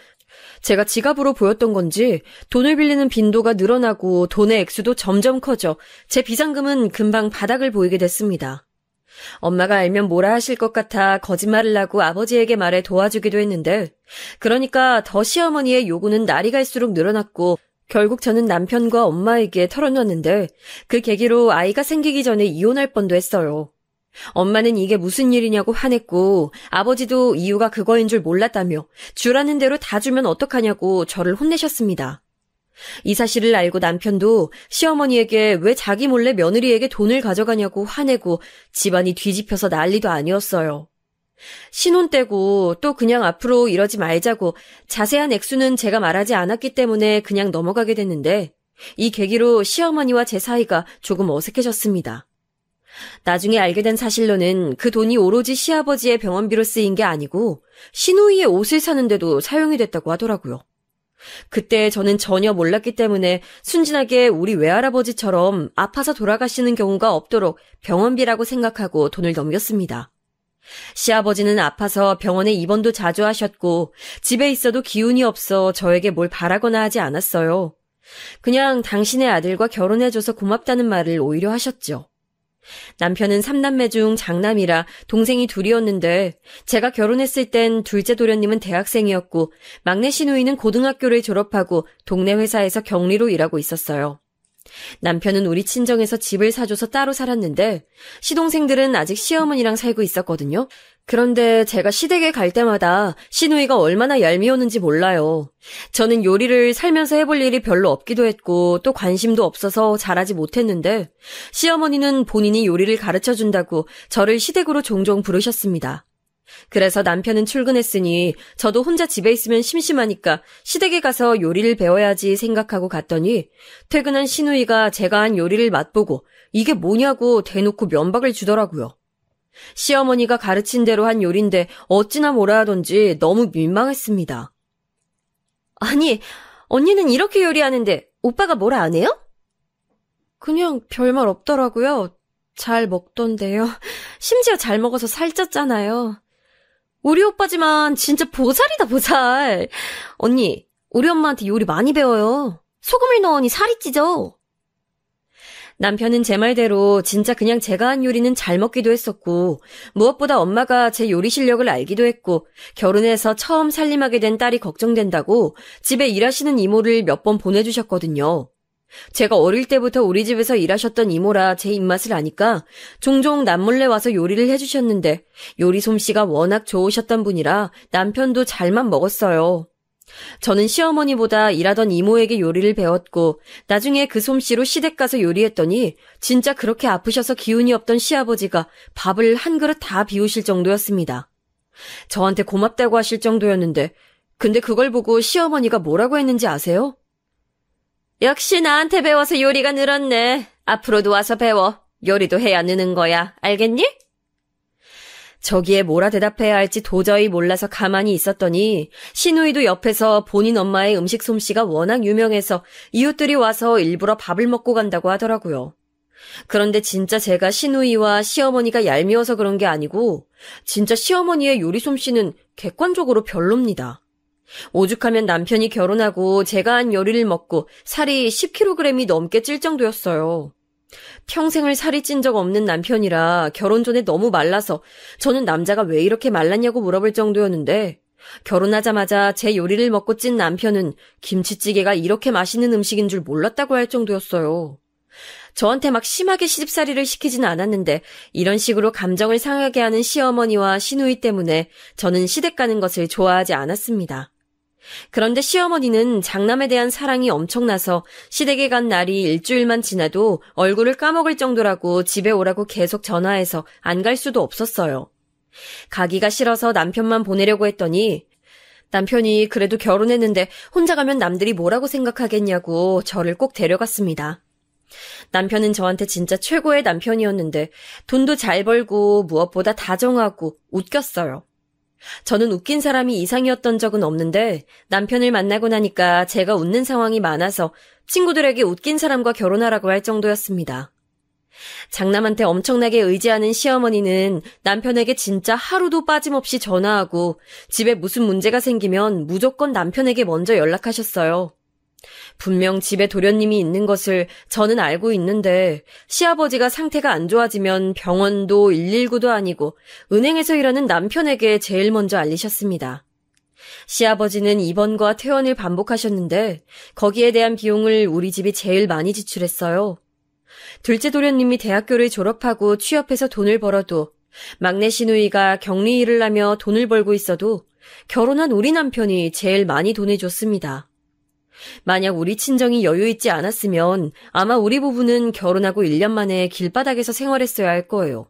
제가 지갑으로 보였던 건지 돈을 빌리는 빈도가 늘어나고 돈의 액수도 점점 커져 제 비상금은 금방 바닥을 보이게 됐습니다. 엄마가 알면 뭐라 하실 것 같아 거짓말을 하고 아버지에게 말해 도와주기도 했는데 그러니까 더 시어머니의 요구는 날이 갈수록 늘어났고 결국 저는 남편과 엄마에게 털어놨는데 그 계기로 아이가 생기기 전에 이혼할 뻔도 했어요. 엄마는 이게 무슨 일이냐고 화냈고 아버지도 이유가 그거인 줄 몰랐다며 주라는 대로 다 주면 어떡하냐고 저를 혼내셨습니다. 이 사실을 알고 남편도 시어머니에게 왜 자기 몰래 며느리에게 돈을 가져가냐고 화내고 집안이 뒤집혀서 난리도 아니었어요. 신혼 때고 또 그냥 앞으로 이러지 말자고 자세한 액수는 제가 말하지 않았기 때문에 그냥 넘어가게 됐는데 이 계기로 시어머니와 제 사이가 조금 어색해졌습니다. 나중에 알게 된 사실로는 그 돈이 오로지 시아버지의 병원비로 쓰인 게 아니고 시누이의 옷을 사는데도 사용이 됐다고 하더라고요. 그때 저는 전혀 몰랐기 때문에 순진하게 우리 외할아버지처럼 아파서 돌아가시는 경우가 없도록 병원비라고 생각하고 돈을 넘겼습니다. 시아버지는 아파서 병원에 입원도 자주 하셨고 집에 있어도 기운이 없어 저에게 뭘 바라거나 하지 않았어요. 그냥 당신의 아들과 결혼해줘서 고맙다는 말을 오히려 하셨죠. 남편은 3남매 중 장남이라 동생이 둘이었는데 제가 결혼했을 땐 둘째 도련님은 대학생이었고 막내 시누이는 고등학교를 졸업하고 동네 회사에서 경리로 일하고 있었어요. 남편은 우리 친정에서 집을 사줘서 따로 살았는데 시동생들은 아직 시어머니랑 살고 있었거든요. 그런데 제가 시댁에 갈 때마다 시누이가 얼마나 얄미웠는지 몰라요. 저는 요리를 살면서 해볼 일이 별로 없기도 했고 또 관심도 없어서 잘하지 못했는데 시어머니는 본인이 요리를 가르쳐준다고 저를 시댁으로 종종 부르셨습니다. 그래서 남편은 출근했으니 저도 혼자 집에 있으면 심심하니까 시댁에 가서 요리를 배워야지 생각하고 갔더니 퇴근한 시누이가 제가 한 요리를 맛보고 이게 뭐냐고 대놓고 면박을 주더라고요. 시어머니가 가르친 대로 한 요리인데 어찌나 뭐라 하던지 너무 민망했습니다. 아니, 언니는 이렇게 요리하는데 오빠가 뭐라 안 해요? 그냥 별말 없더라고요. 잘 먹던데요. 심지어 잘 먹어서 살쪘잖아요. 우리 오빠지만 진짜 보살이다, 보살. 언니, 우리 엄마한테 요리 많이 배워요. 소금을 넣으니 살이 찌죠. 남편은 제 말대로 진짜 그냥 제가 한 요리는 잘 먹기도 했었고 무엇보다 엄마가 제 요리 실력을 알기도 했고 결혼해서 처음 살림하게 된 딸이 걱정된다고 집에 일하시는 이모를 몇 번 보내주셨거든요. 제가 어릴 때부터 우리 집에서 일하셨던 이모라 제 입맛을 아니까 종종 남몰래 와서 요리를 해주셨는데 요리 솜씨가 워낙 좋으셨던 분이라 남편도 잘만 먹었어요. 저는 시어머니보다 일하던 이모에게 요리를 배웠고 나중에 그 솜씨로 시댁 가서 요리했더니 진짜 그렇게 아프셔서 기운이 없던 시아버지가 밥을 한 그릇 다 비우실 정도였습니다. 저한테 고맙다고 하실 정도였는데, 근데 그걸 보고 시어머니가 뭐라고 했는지 아세요? 역시 나한테 배워서 요리가 늘었네. 앞으로도 와서 배워. 요리도 해야 느는 거야. 알겠니? 저기에 뭐라 대답해야 할지 도저히 몰라서 가만히 있었더니 시누이도 옆에서 본인 엄마의 음식 솜씨가 워낙 유명해서 이웃들이 와서 일부러 밥을 먹고 간다고 하더라고요. 그런데 진짜 제가 시누이와 시어머니가 얄미워서 그런 게 아니고 진짜 시어머니의 요리 솜씨는 객관적으로 별로입니다. 오죽하면 남편이 결혼하고 제가 한 요리를 먹고 살이 10kg이 넘게 찔 정도였어요. 평생을 살이 찐 적 없는 남편이라 결혼 전에 너무 말라서 저는 남자가 왜 이렇게 말랐냐고 물어볼 정도였는데 결혼하자마자 제 요리를 먹고 찐 남편은 김치찌개가 이렇게 맛있는 음식인 줄 몰랐다고 할 정도였어요. 저한테 막 심하게 시집살이를 시키진 않았는데 이런 식으로 감정을 상하게 하는 시어머니와 시누이 때문에 저는 시댁 가는 것을 좋아하지 않았습니다. 그런데 시어머니는 장남에 대한 사랑이 엄청나서 시댁에 간 날이 일주일만 지나도 얼굴을 까먹을 정도라고 집에 오라고 계속 전화해서 안 갈 수도 없었어요. 가기가 싫어서 남편만 보내려고 했더니 남편이 그래도 결혼했는데 혼자 가면 남들이 뭐라고 생각하겠냐고 저를 꼭 데려갔습니다. 남편은 저한테 진짜 최고의 남편이었는데 돈도 잘 벌고 무엇보다 다정하고 웃겼어요. 저는 웃긴 사람이 이상이었던 적은 없는데 남편을 만나고 나니까 제가 웃는 상황이 많아서 친구들에게 웃긴 사람과 결혼하라고 할 정도였습니다. 장남한테 엄청나게 의지하는 시어머니는 남편에게 진짜 하루도 빠짐없이 전화하고 집에 무슨 문제가 생기면 무조건 남편에게 먼저 연락하셨어요. 분명 집에 도련님이 있는 것을 저는 알고 있는데 시아버지가 상태가 안 좋아지면 병원도 119도 아니고 은행에서 일하는 남편에게 제일 먼저 알리셨습니다. 시아버지는 입원과 퇴원을 반복하셨는데 거기에 대한 비용을 우리 집이 제일 많이 지출했어요. 둘째 도련님이 대학교를 졸업하고 취업해서 돈을 벌어도 막내 시누이가 격리 일을 하며 돈을 벌고 있어도 결혼한 우리 남편이 제일 많이 돈을 줬습니다. 만약 우리 친정이 여유 있지 않았으면 아마 우리 부부는 결혼하고 1년 만에 길바닥에서 생활했어야 할 거예요.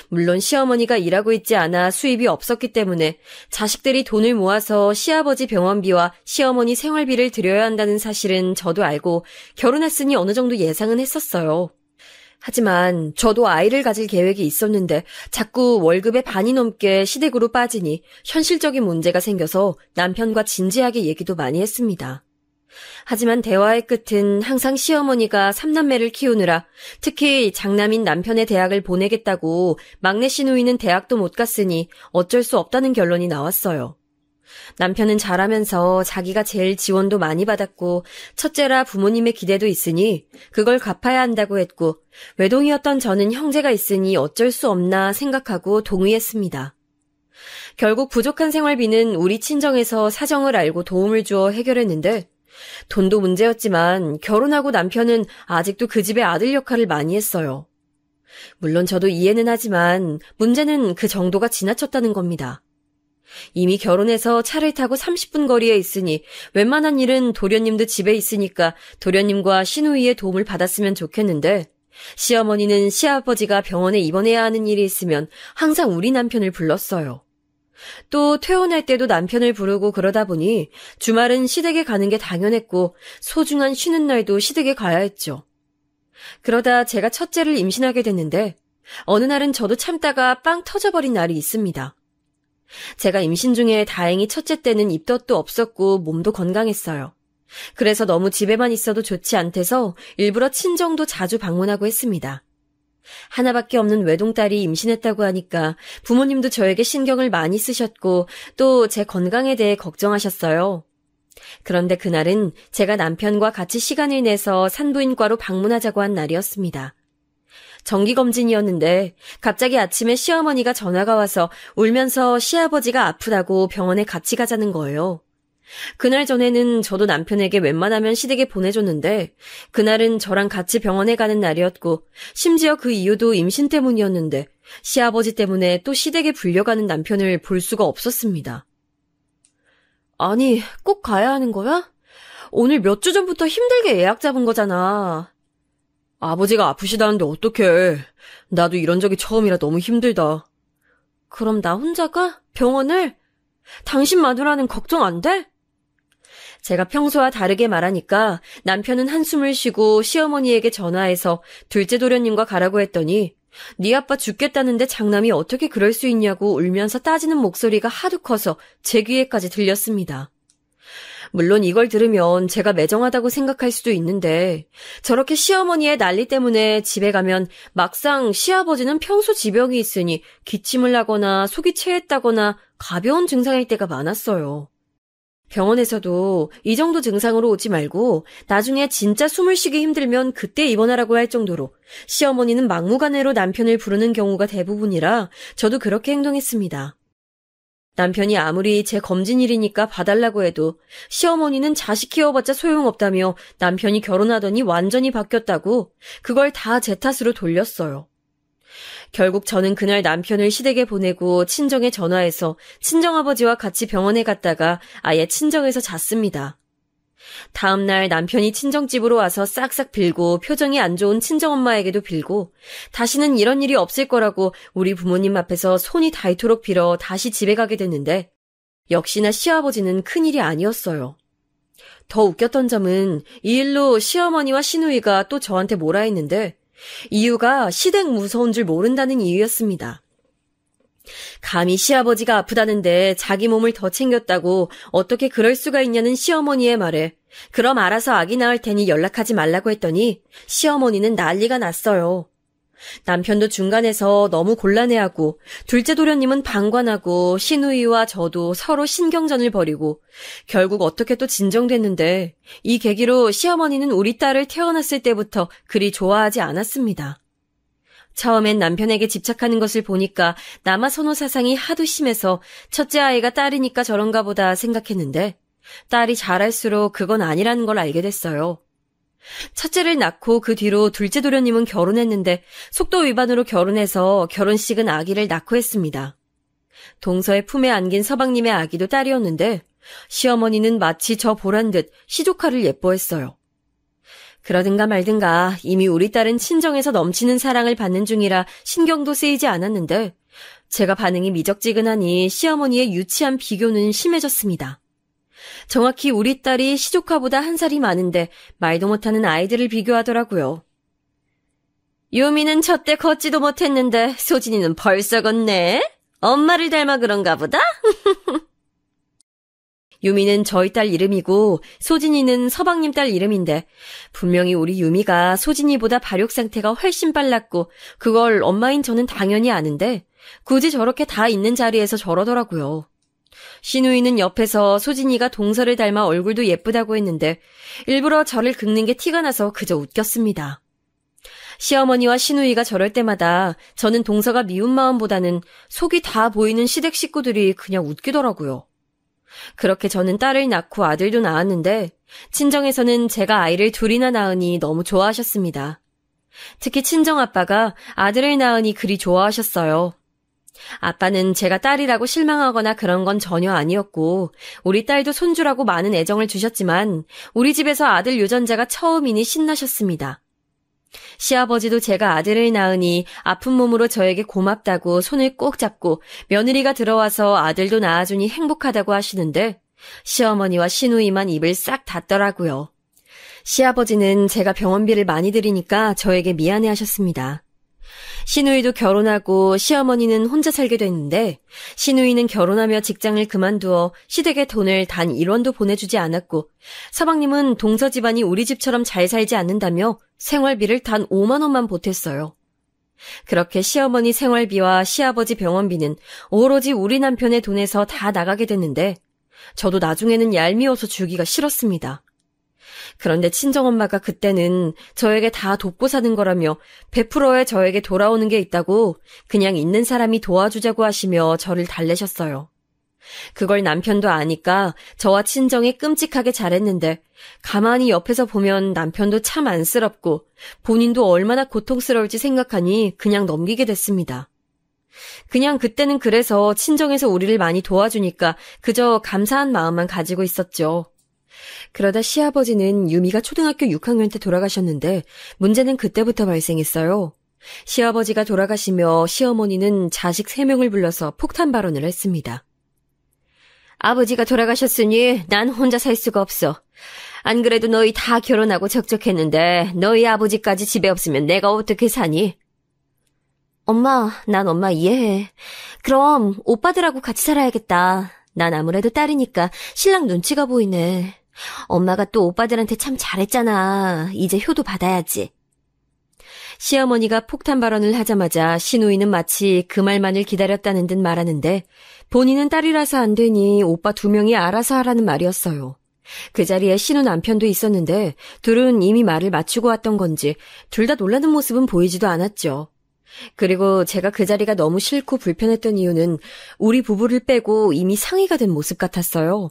물론 시어머니가 일하고 있지 않아 수입이 없었기 때문에 자식들이 돈을 모아서 시아버지 병원비와 시어머니 생활비를 드려야 한다는 사실은 저도 알고 결혼했으니 어느 정도 예상은 했었어요. 하지만 저도 아이를 가질 계획이 있었는데 자꾸 월급의 반이 넘게 시댁으로 빠지니 현실적인 문제가 생겨서 남편과 진지하게 얘기도 많이 했습니다. 하지만 대화의 끝은 항상 시어머니가 3남매를 키우느라 특히 장남인 남편의 대학을 보내겠다고 막내 시누이는 대학도 못 갔으니 어쩔 수 없다는 결론이 나왔어요. 남편은 잘하면서 자기가 제일 지원도 많이 받았고 첫째라 부모님의 기대도 있으니 그걸 갚아야 한다고 했고 외동이었던 저는 형제가 있으니 어쩔 수 없나 생각하고 동의했습니다. 결국 부족한 생활비는 우리 친정에서 사정을 알고 도움을 주어 해결했는데 돈도 문제였지만 결혼하고 남편은 아직도 그 집의 아들 역할을 많이 했어요. 물론 저도 이해는 하지만 문제는 그 정도가 지나쳤다는 겁니다. 이미 결혼해서 차를 타고 30분 거리에 있으니 웬만한 일은 도련님도 집에 있으니까 도련님과 시누이의 도움을 받았으면 좋겠는데 시어머니는 시아버지가 병원에 입원해야 하는 일이 있으면 항상 우리 남편을 불렀어요. 또 퇴원할 때도 남편을 부르고 그러다 보니 주말은 시댁에 가는 게 당연했고 소중한 쉬는 날도 시댁에 가야 했죠. 그러다 제가 첫째를 임신하게 됐는데 어느 날은 저도 참다가 빵 터져버린 날이 있습니다. 제가 임신 중에 다행히 첫째 때는 입덧도 없었고 몸도 건강했어요. 그래서 너무 집에만 있어도 좋지 않대서 일부러 친정도 자주 방문하고 했습니다. 하나밖에 없는 외동딸이 임신했다고 하니까 부모님도 저에게 신경을 많이 쓰셨고 또 제 건강에 대해 걱정하셨어요. 그런데 그날은 제가 남편과 같이 시간을 내서 산부인과로 방문하자고 한 날이었습니다. 정기검진이었는데 갑자기 아침에 시어머니가 전화가 와서 울면서 시아버지가 아프다고 병원에 같이 가자는 거예요. 그날 전에는 저도 남편에게 웬만하면 시댁에 보내줬는데 그날은 저랑 같이 병원에 가는 날이었고 심지어 그 이유도 임신 때문이었는데 시아버지 때문에 또 시댁에 불려가는 남편을 볼 수가 없었습니다. 아니, 꼭 가야 하는 거야? 오늘 몇 주 전부터 힘들게 예약 잡은 거잖아. 아버지가 아프시다는데 어떡해. 나도 이런 적이 처음이라 너무 힘들다. 그럼 나 혼자 가? 병원을? 당신 마누라는 걱정 안 돼? 제가 평소와 다르게 말하니까 남편은 한숨을 쉬고 시어머니에게 전화해서 둘째 도련님과 가라고 했더니 네 아빠 죽겠다는데 장남이 어떻게 그럴 수 있냐고 울면서 따지는 목소리가 하도 커서 제 귀에까지 들렸습니다. 물론 이걸 들으면 제가 매정하다고 생각할 수도 있는데 저렇게 시어머니의 난리 때문에 집에 가면 막상 시아버지는 평소 지병이 있으니 기침을 하거나 속이 체했다거나 가벼운 증상일 때가 많았어요. 병원에서도 이 정도 증상으로 오지 말고 나중에 진짜 숨을 쉬기 힘들면 그때 입원하라고 할 정도로 시어머니는 막무가내로 남편을 부르는 경우가 대부분이라 저도 그렇게 행동했습니다. 남편이 아무리 제 검진일이니까 봐달라고 해도 시어머니는 자식 키워봤자 소용없다며 남편이 결혼하더니 완전히 바뀌었다고 그걸 다 제 탓으로 돌렸어요. 결국 저는 그날 남편을 시댁에 보내고 친정에 전화해서 친정아버지와 같이 병원에 갔다가 아예 친정에서 잤습니다. 다음날 남편이 친정집으로 와서 싹싹 빌고 표정이 안 좋은 친정엄마에게도 빌고 다시는 이런 일이 없을 거라고 우리 부모님 앞에서 손이 닳도록 빌어 다시 집에 가게 됐는데 역시나 시아버지는 큰일이 아니었어요. 더 웃겼던 점은 이 일로 시어머니와 시누이가 또 저한테 뭐라 했는데 이유가 시댁 무서운 줄 모른다는 이유였습니다. 감히 시아버지가 아프다는데 자기 몸을 더 챙겼다고 어떻게 그럴 수가 있냐는 시어머니의 말에 그럼 알아서 아기 낳을 테니 연락하지 말라고 했더니 시어머니는 난리가 났어요. 남편도 중간에서 너무 곤란해하고 둘째 도련님은 방관하고 시누이와 저도 서로 신경전을 벌이고 결국 어떻게 또 진정됐는데 이 계기로 시어머니는 우리 딸을 태어났을 때부터 그리 좋아하지 않았습니다. 처음엔 남편에게 집착하는 것을 보니까 남아 선호 사상이 하도 심해서 첫째 아이가 딸이니까 저런가 보다 생각했는데 딸이 자랄수록 그건 아니라는 걸 알게 됐어요. 첫째를 낳고 그 뒤로 둘째 도련님은 결혼했는데 속도 위반으로 결혼해서 결혼식은 아기를 낳고 했습니다. 동서의 품에 안긴 서방님의 아기도 딸이었는데 시어머니는 마치 저 보란 듯 시조카를 예뻐했어요. 그러든가 말든가 이미 우리 딸은 친정에서 넘치는 사랑을 받는 중이라 신경도 쓰이지 않았는데 제가 반응이 미적지근하니 시어머니의 유치한 비교는 심해졌습니다. 정확히 우리 딸이 시조카보다 한 살이 많은데 말도 못하는 아이들을 비교하더라고요. 유미는 저 때 걷지도 못했는데 소진이는 벌써 걷네? 엄마를 닮아 그런가 보다? 유미는 저희 딸 이름이고 소진이는 서방님 딸 이름인데 분명히 우리 유미가 소진이보다 발육 상태가 훨씬 빨랐고 그걸 엄마인 저는 당연히 아는데 굳이 저렇게 다 있는 자리에서 저러더라고요. 시누이는 옆에서 소진이가 동서를 닮아 얼굴도 예쁘다고 했는데 일부러 저를 긁는 게 티가 나서 그저 웃겼습니다. 시어머니와 시누이가 저럴 때마다 저는 동서가 미운 마음보다는 속이 다 보이는 시댁 식구들이 그냥 웃기더라고요. 그렇게 저는 딸을 낳고 아들도 낳았는데 친정에서는 제가 아이를 둘이나 낳으니 너무 좋아하셨습니다. 특히 친정아빠가 아들을 낳으니 그리 좋아하셨어요. 아빠는 제가 딸이라고 실망하거나 그런 건 전혀 아니었고 우리 딸도 손주라고 많은 애정을 주셨지만 우리 집에서 아들 유전자가 처음이니 신나셨습니다. 시아버지도 제가 아들을 낳으니 아픈 몸으로 저에게 고맙다고 손을 꼭 잡고 며느리가 들어와서 아들도 낳아주니 행복하다고 하시는데 시어머니와 시누이만 입을 싹 닫더라고요. 시아버지는 제가 병원비를 많이 들이니까 저에게 미안해하셨습니다. 시누이도 결혼하고 시어머니는 혼자 살게 됐는데 시누이는 결혼하며 직장을 그만두어 시댁에 돈을 단 1원도 보내주지 않았고 서방님은 동서 집안이 우리 집처럼 잘 살지 않는다며 생활비를 단 5만 원만 보탰어요. 그렇게 시어머니 생활비와 시아버지 병원비는 오로지 우리 남편의 돈에서 다 나가게 됐는데 저도 나중에는 얄미워서 주기가 싫었습니다. 그런데 친정엄마가 그때는 저에게 다 돕고 사는 거라며 100%의 저에게 돌아오는 게 있다고 그냥 있는 사람이 도와주자고 하시며 저를 달래셨어요. 그걸 남편도 아니까 저와 친정이 끔찍하게 잘했는데 가만히 옆에서 보면 남편도 참 안쓰럽고 본인도 얼마나 고통스러울지 생각하니 그냥 넘기게 됐습니다. 그냥 그때는 그래서 친정에서 우리를 많이 도와주니까 그저 감사한 마음만 가지고 있었죠. 그러다 시아버지는 유미가 초등학교 6학년 때 돌아가셨는데 문제는 그때부터 발생했어요. 시아버지가 돌아가시며 시어머니는 자식 3명을 불러서 폭탄 발언을 했습니다. 아버지가 돌아가셨으니 난 혼자 살 수가 없어. 안 그래도 너희 다 결혼하고 적적했는데 너희 아버지까지 집에 없으면 내가 어떻게 사니? 엄마, 난 엄마 이해해. 그럼 오빠들하고 같이 살아야겠다. 난 아무래도 딸이니까 신랑 눈치가 보이네. 엄마가 또 오빠들한테 참 잘했잖아. 이제 효도 받아야지. 시어머니가 폭탄 발언을 하자마자 시누이는 마치 그 말만을 기다렸다는 듯 말하는데 본인은 딸이라서 안 되니 오빠 2명이 알아서 하라는 말이었어요. 그 자리에 신우 남편도 있었는데 둘은 이미 말을 맞추고 왔던 건지 둘 다 놀라는 모습은 보이지도 않았죠. 그리고 제가 그 자리가 너무 싫고 불편했던 이유는 우리 부부를 빼고 이미 상의가 된 모습 같았어요.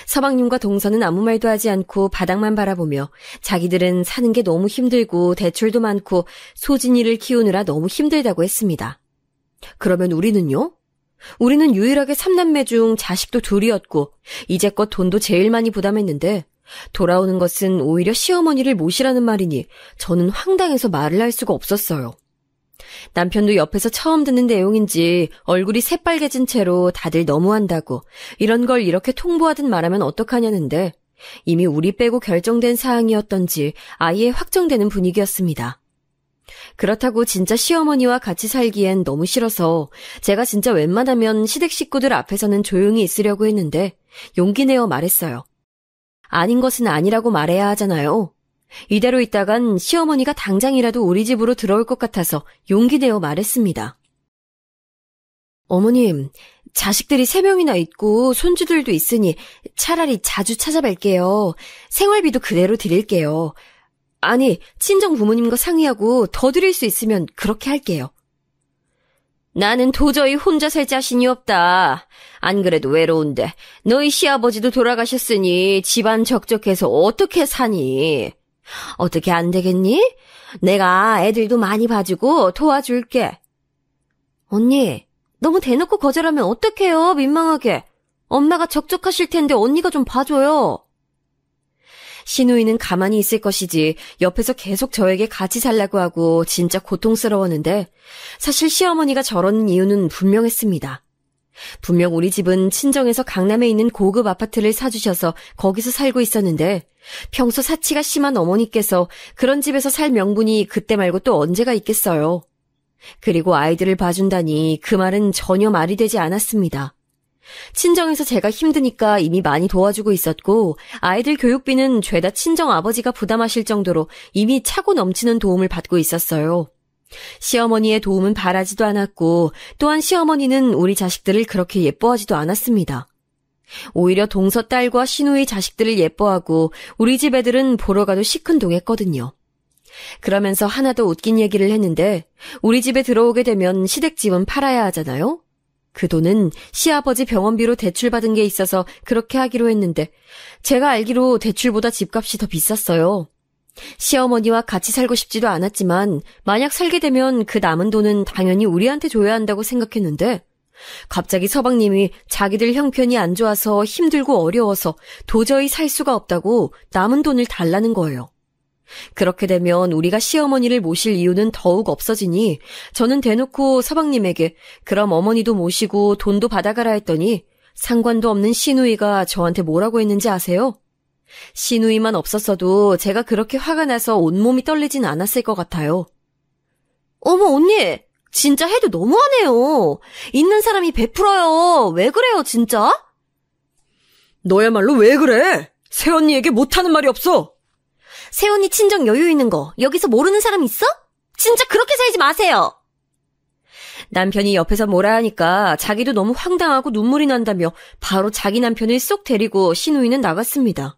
서방님과 동서는 아무 말도 하지 않고 바닥만 바라보며 자기들은 사는 게 너무 힘들고 대출도 많고 소진이를 키우느라 너무 힘들다고 했습니다. 그러면 우리는요? 우리는 유일하게 3남매 중 자식도 2이었고 이제껏 돈도 제일 많이 부담했는데 돌아오는 것은 오히려 시어머니를 모시라는 말이니 저는 황당해서 말을 할 수가 없었어요. 남편도 옆에서 처음 듣는 내용인지 얼굴이 새빨개진 채로 다들 너무한다고 이런 걸 이렇게 통보하듯 말하면 어떡하냐는데 이미 우리 빼고 결정된 사항이었던지 아예 확정되는 분위기였습니다. 그렇다고 진짜 시어머니와 같이 살기엔 너무 싫어서 제가 진짜 웬만하면 시댁 식구들 앞에서는 조용히 있으려고 했는데 용기 내어 말했어요. 아닌 것은 아니라고 말해야 하잖아요. 이대로 있다간 시어머니가 당장이라도 우리 집으로 들어올 것 같아서 용기 내어 말했습니다. 어머님, 자식들이 3명이나 있고 손주들도 있으니 차라리 자주 찾아뵐게요. 생활비도 그대로 드릴게요. 아니, 친정 부모님과 상의하고 더 드릴 수 있으면 그렇게 할게요. 나는 도저히 혼자 살 자신이 없다. 안 그래도 외로운데 너희 시아버지도 돌아가셨으니 집안 적적해서 어떻게 사니? 어떻게 안 되겠니? 내가 애들도 많이 봐주고 도와줄게. 언니, 너무 대놓고 거절하면 어떡해요, 민망하게. 엄마가 적적하실 텐데 언니가 좀 봐줘요. 시누이는 가만히 있을 것이지 옆에서 계속 저에게 같이 살라고 하고 진짜 고통스러웠는데 사실 시어머니가 저러는 이유는 분명했습니다. 분명 우리 집은 친정에서 강남에 있는 고급 아파트를 사주셔서 거기서 살고 있었는데 평소 사치가 심한 어머니께서 그런 집에서 살 명분이 그때 말고 또 언제가 있겠어요. 그리고 아이들을 봐준다니 그 말은 전혀 말이 되지 않았습니다. 친정에서 제가 힘드니까 이미 많이 도와주고 있었고 아이들 교육비는 죄다 친정 아버지가 부담하실 정도로 이미 차고 넘치는 도움을 받고 있었어요. 시어머니의 도움은 바라지도 않았고 또한 시어머니는 우리 자식들을 그렇게 예뻐하지도 않았습니다. 오히려 동서 딸과 시누이 자식들을 예뻐하고 우리 집 애들은 보러 가도 시큰둥했거든요. 그러면서 하나 더 웃긴 얘기를 했는데 우리 집에 들어오게 되면 시댁집은 팔아야 하잖아요. 그 돈은 시아버지 병원비로 대출받은 게 있어서 그렇게 하기로 했는데 제가 알기로 대출보다 집값이 더 비쌌어요. 시어머니와 같이 살고 싶지도 않았지만 만약 살게 되면 그 남은 돈은 당연히 우리한테 줘야 한다고 생각했는데 갑자기 서방님이 자기들 형편이 안 좋아서 힘들고 어려워서 도저히 살 수가 없다고 남은 돈을 달라는 거예요. 그렇게 되면 우리가 시어머니를 모실 이유는 더욱 없어지니 저는 대놓고 서방님에게 그럼 어머니도 모시고 돈도 받아가라 했더니 상관도 없는 시누이가 저한테 뭐라고 했는지 아세요? 시누이만 없었어도 제가 그렇게 화가 나서 온몸이 떨리진 않았을 것 같아요. 어머 언니, 진짜 해도 너무하네요. 있는 사람이 베풀어요. 왜 그래요 진짜? 너야말로 왜 그래? 새언니에게 못하는 말이 없어. 새언니 친정 여유 있는 거 여기서 모르는 사람 있어? 진짜 그렇게 살지 마세요. 남편이 옆에서 뭐라 하니까 자기도 너무 황당하고 눈물이 난다며 바로 자기 남편을 쏙 데리고 시누이는 나갔습니다.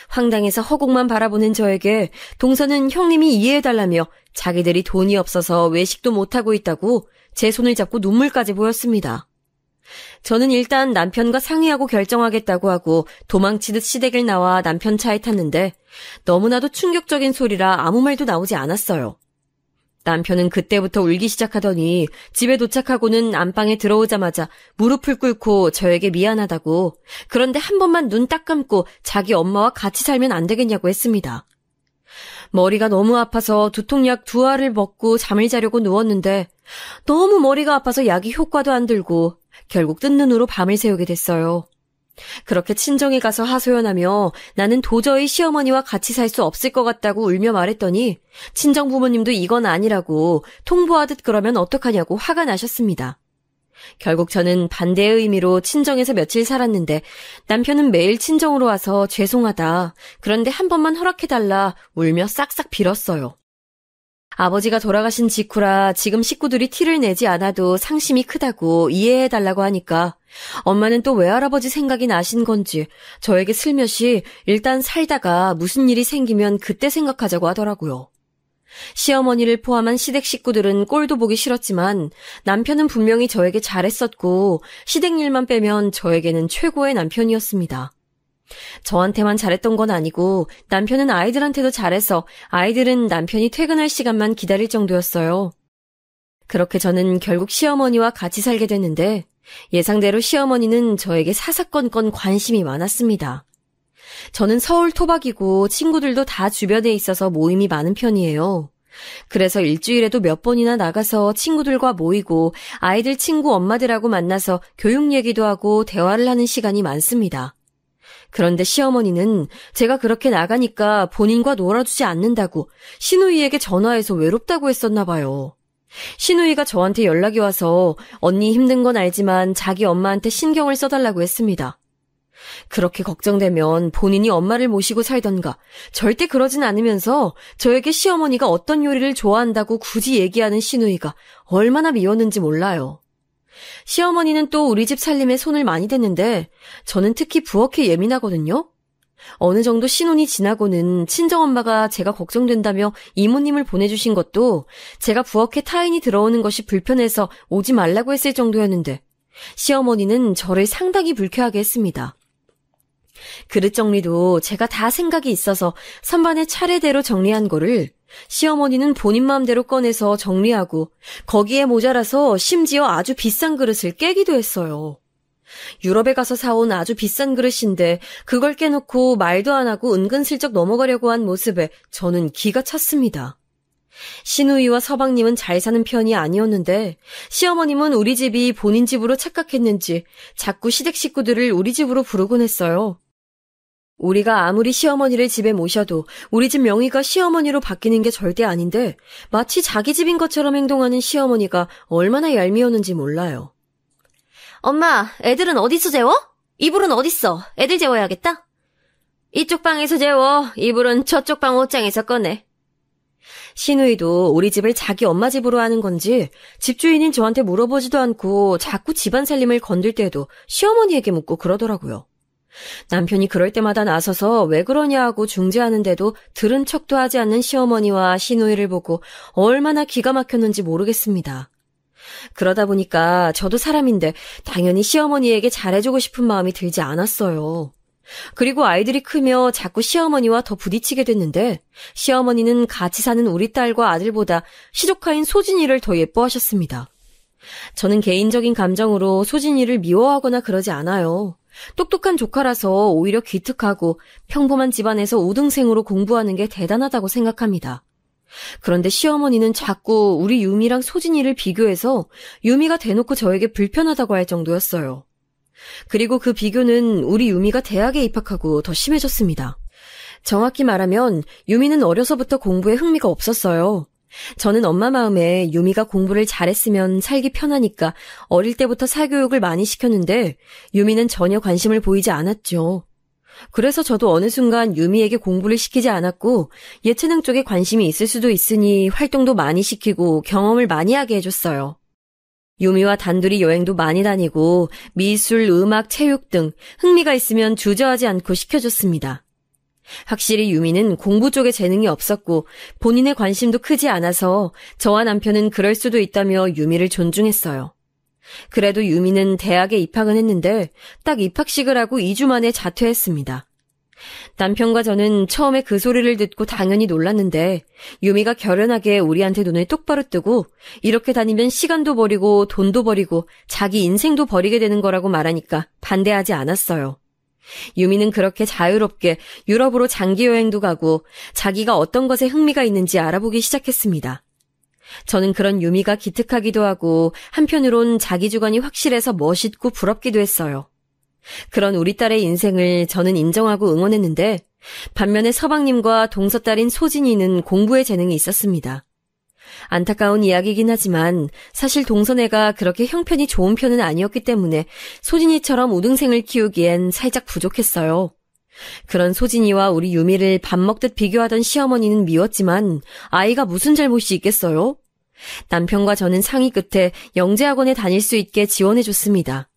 황당해서 허공만 바라보는 저에게 동서는 형님이 이해해달라며 자기들이 돈이 없어서 외식도 못하고 있다고 제 손을 잡고 눈물까지 보였습니다. 저는 일단 남편과 상의하고 결정하겠다고 하고 도망치듯 시댁을 나와 남편 차에 탔는데 너무나도 충격적인 소리라 아무 말도 나오지 않았어요. 남편은 그때부터 울기 시작하더니 집에 도착하고는 안방에 들어오자마자 무릎을 꿇고 저에게 미안하다고 그런데 한 번만 눈 딱 감고 자기 엄마와 같이 살면 안 되겠냐고 했습니다. 머리가 너무 아파서 두통약 2알을 먹고 잠을 자려고 누웠는데 너무 머리가 아파서 약이 효과도 안 들고 결국 뜬 눈으로 밤을 새우게 됐어요. 그렇게 친정에 가서 하소연하며 나는 도저히 시어머니와 같이 살 수 없을 것 같다고 울며 말했더니 친정 부모님도 이건 아니라고 통보하듯 그러면 어떡하냐고 화가 나셨습니다. 결국 저는 반대의 의미로 친정에서 며칠 살았는데 남편은 매일 친정으로 와서 죄송하다, 그런데 한 번만 허락해달라 울며 싹싹 빌었어요. 아버지가 돌아가신 직후라 지금 식구들이 티를 내지 않아도 상심이 크다고 이해해달라고 하니까 엄마는 또 외할아버지 생각이 나신 건지 저에게 슬며시 일단 살다가 무슨 일이 생기면 그때 생각하자고 하더라고요. 시어머니를 포함한 시댁 식구들은 꼴도 보기 싫었지만 남편은 분명히 저에게 잘했었고 시댁 일만 빼면 저에게는 최고의 남편이었습니다. 저한테만 잘했던 건 아니고 남편은 아이들한테도 잘해서 아이들은 남편이 퇴근할 시간만 기다릴 정도였어요. 그렇게 저는 결국 시어머니와 같이 살게 됐는데 예상대로 시어머니는 저에게 사사건건 관심이 많았습니다. 저는 서울 토박이고 친구들도 다 주변에 있어서 모임이 많은 편이에요. 그래서 일주일에도 몇 번이나 나가서 친구들과 모이고 아이들 친구 엄마들하고 만나서 교육 얘기도 하고 대화를 하는 시간이 많습니다. 그런데 시어머니는 제가 그렇게 나가니까 본인과 놀아주지 않는다고 시누이에게 전화해서 외롭다고 했었나 봐요. 시누이가 저한테 연락이 와서 언니 힘든 건 알지만 자기 엄마한테 신경을 써달라고 했습니다. 그렇게 걱정되면 본인이 엄마를 모시고 살던가 절대 그러진 않으면서 저에게 시어머니가 어떤 요리를 좋아한다고 굳이 얘기하는 시누이가 얼마나 미웠는지 몰라요. 시어머니는 또 우리 집 살림에 손을 많이 댔는데 저는 특히 부엌에 예민하거든요. 어느 정도 신혼이 지나고는 친정엄마가 제가 걱정된다며 이모님을 보내주신 것도 제가 부엌에 타인이 들어오는 것이 불편해서 오지 말라고 했을 정도였는데 시어머니는 저를 상당히 불쾌하게 했습니다. 그릇 정리도 제가 다 생각이 있어서 선반에 차례대로 정리한 거를 시어머니는 본인 마음대로 꺼내서 정리하고 거기에 모자라서 심지어 아주 비싼 그릇을 깨기도 했어요. 유럽에 가서 사온 아주 비싼 그릇인데 그걸 깨놓고 말도 안 하고 은근슬쩍 넘어가려고 한 모습에 저는 기가 찼습니다. 시누이와 서방님은 잘 사는 편이 아니었는데 시어머님은 우리 집이 본인 집으로 착각했는지 자꾸 시댁 식구들을 우리 집으로 부르곤 했어요. 우리가 아무리 시어머니를 집에 모셔도 우리 집 명의가 시어머니로 바뀌는 게 절대 아닌데 마치 자기 집인 것처럼 행동하는 시어머니가 얼마나 얄미웠는지 몰라요. 엄마, 애들은 어디서 재워? 이불은 어딨어? 애들 재워야겠다. 이쪽 방에서 재워. 이불은 저쪽 방 옷장에서 꺼내. 시누이도 우리 집을 자기 엄마 집으로 하는 건지 집주인인 저한테 물어보지도 않고 자꾸 집안 살림을 건들 때도 시어머니에게 묻고 그러더라고요. 남편이 그럴 때마다 나서서 왜 그러냐 하고 중재하는데도 들은 척도 하지 않는 시어머니와 시누이를 보고 얼마나 기가 막혔는지 모르겠습니다. 그러다 보니까 저도 사람인데 당연히 시어머니에게 잘해주고 싶은 마음이 들지 않았어요. 그리고 아이들이 크며 자꾸 시어머니와 더 부딪히게 됐는데 시어머니는 같이 사는 우리 딸과 아들보다 시조카인 소진이를 더 예뻐하셨습니다. 저는 개인적인 감정으로 소진이를 미워하거나 그러지 않아요. 똑똑한 조카라서 오히려 기특하고 평범한 집안에서 우등생으로 공부하는 게 대단하다고 생각합니다. 그런데 시어머니는 자꾸 우리 유미랑 소진이를 비교해서 유미가 대놓고 저에게 불편하다고 할 정도였어요. 그리고 그 비교는 우리 유미가 대학에 입학하고 더 심해졌습니다. 정확히 말하면 유미는 어려서부터 공부에 흥미가 없었어요. 저는 엄마 마음에 유미가 공부를 잘했으면 살기 편하니까 어릴 때부터 사교육을 많이 시켰는데 유미는 전혀 관심을 보이지 않았죠. 그래서 저도 어느 순간 유미에게 공부를 시키지 않았고 예체능 쪽에 관심이 있을 수도 있으니 활동도 많이 시키고 경험을 많이 하게 해줬어요. 유미와 단둘이 여행도 많이 다니고 미술, 음악, 체육 등 흥미가 있으면 주저하지 않고 시켜줬습니다. 확실히 유미는 공부 쪽에 재능이 없었고 본인의 관심도 크지 않아서 저와 남편은 그럴 수도 있다며 유미를 존중했어요. 그래도 유미는 대학에 입학은 했는데 딱 입학식을 하고 2주 만에 자퇴했습니다. 남편과 저는 처음에 그 소리를 듣고 당연히 놀랐는데 유미가 결연하게 우리한테 눈을 똑바로 뜨고 이렇게 다니면 시간도 버리고 돈도 버리고 자기 인생도 버리게 되는 거라고 말하니까 반대하지 않았어요. 유미는 그렇게 자유롭게 유럽으로 장기 여행도 가고 자기가 어떤 것에 흥미가 있는지 알아보기 시작했습니다. 저는 그런 유미가 기특하기도 하고 한편으론 자기 주관이 확실해서 멋있고 부럽기도 했어요. 그런 우리 딸의 인생을 저는 인정하고 응원했는데 반면에 서방님과 동서딸인 소진이는 공부에 재능이 있었습니다. 안타까운 이야기이긴 하지만 사실 동서네가 그렇게 형편이 좋은 편은 아니었기 때문에 소진이처럼 우등생을 키우기엔 살짝 부족했어요. 그런 소진이와 우리 유미를 밥 먹듯 비교하던 시어머니는 미웠지만 아이가 무슨 잘못이 있겠어요? 남편과 저는 상의 끝에 영재학원에 다닐 수 있게 지원해줬습니다.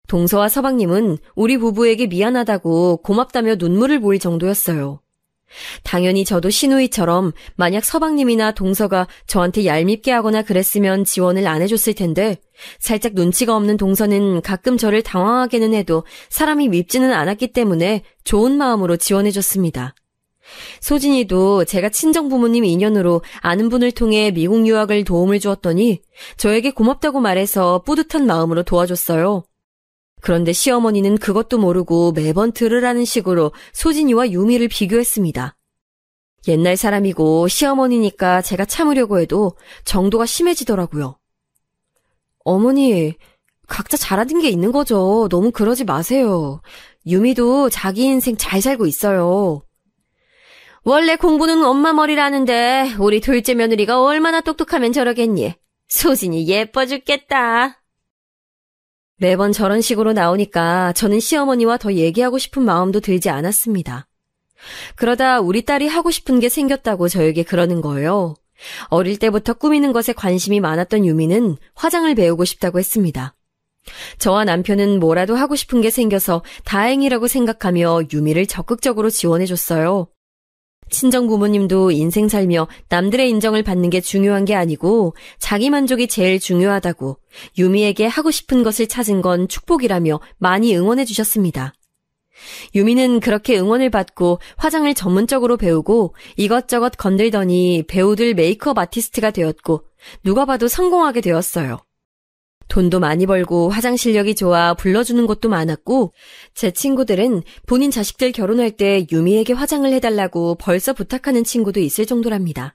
동서와 서방님은 우리 부부에게 미안하다고 고맙다며 눈물을 보일 정도였어요. 당연히 저도 시누이처럼 만약 서방님이나 동서가 저한테 얄밉게 하거나 그랬으면 지원을 안 해줬을 텐데 살짝 눈치가 없는 동서는 가끔 저를 당황하게는 해도 사람이 밉지는 않았기 때문에 좋은 마음으로 지원해줬습니다. 소진이도 제가 친정부모님 인연으로 아는 분을 통해 미국 유학을 도움을 주었더니 저에게 고맙다고 말해서 뿌듯한 마음으로 도와줬어요. 그런데 시어머니는 그것도 모르고 매번 들으라는 식으로 소진이와 유미를 비교했습니다. 옛날 사람이고 시어머니니까 제가 참으려고 해도 정도가 심해지더라고요. 어머니, 각자 잘하는 게 있는 거죠. 너무 그러지 마세요. 유미도 자기 인생 잘 살고 있어요. 원래 공부는 엄마 머리라는데 우리 둘째 며느리가 얼마나 똑똑하면 저러겠니? 소진이 예뻐 죽겠다. 매번 저런 식으로 나오니까 저는 시어머니와 더 얘기하고 싶은 마음도 들지 않았습니다. 그러다 우리 딸이 하고 싶은 게 생겼다고 저에게 그러는 거예요. 어릴 때부터 꾸미는 것에 관심이 많았던 유미는 화장을 배우고 싶다고 했습니다. 저와 남편은 뭐라도 하고 싶은 게 생겨서 다행이라고 생각하며 유미를 적극적으로 지원해줬어요. 친정 부모님도 인생 살며 남들의 인정을 받는 게 중요한 게 아니고 자기 만족이 제일 중요하다고 유미에게 하고 싶은 것을 찾은 건 축복이라며 많이 응원해 주셨습니다. 유미는 그렇게 응원을 받고 화장을 전문적으로 배우고 이것저것 건들더니 배우들 메이크업 아티스트가 되었고 누가 봐도 성공하게 되었어요. 돈도 많이 벌고 화장 실력이 좋아 불러주는 곳도 많았고 제 친구들은 본인 자식들 결혼할 때 유미에게 화장을 해달라고 벌써 부탁하는 친구도 있을 정도랍니다.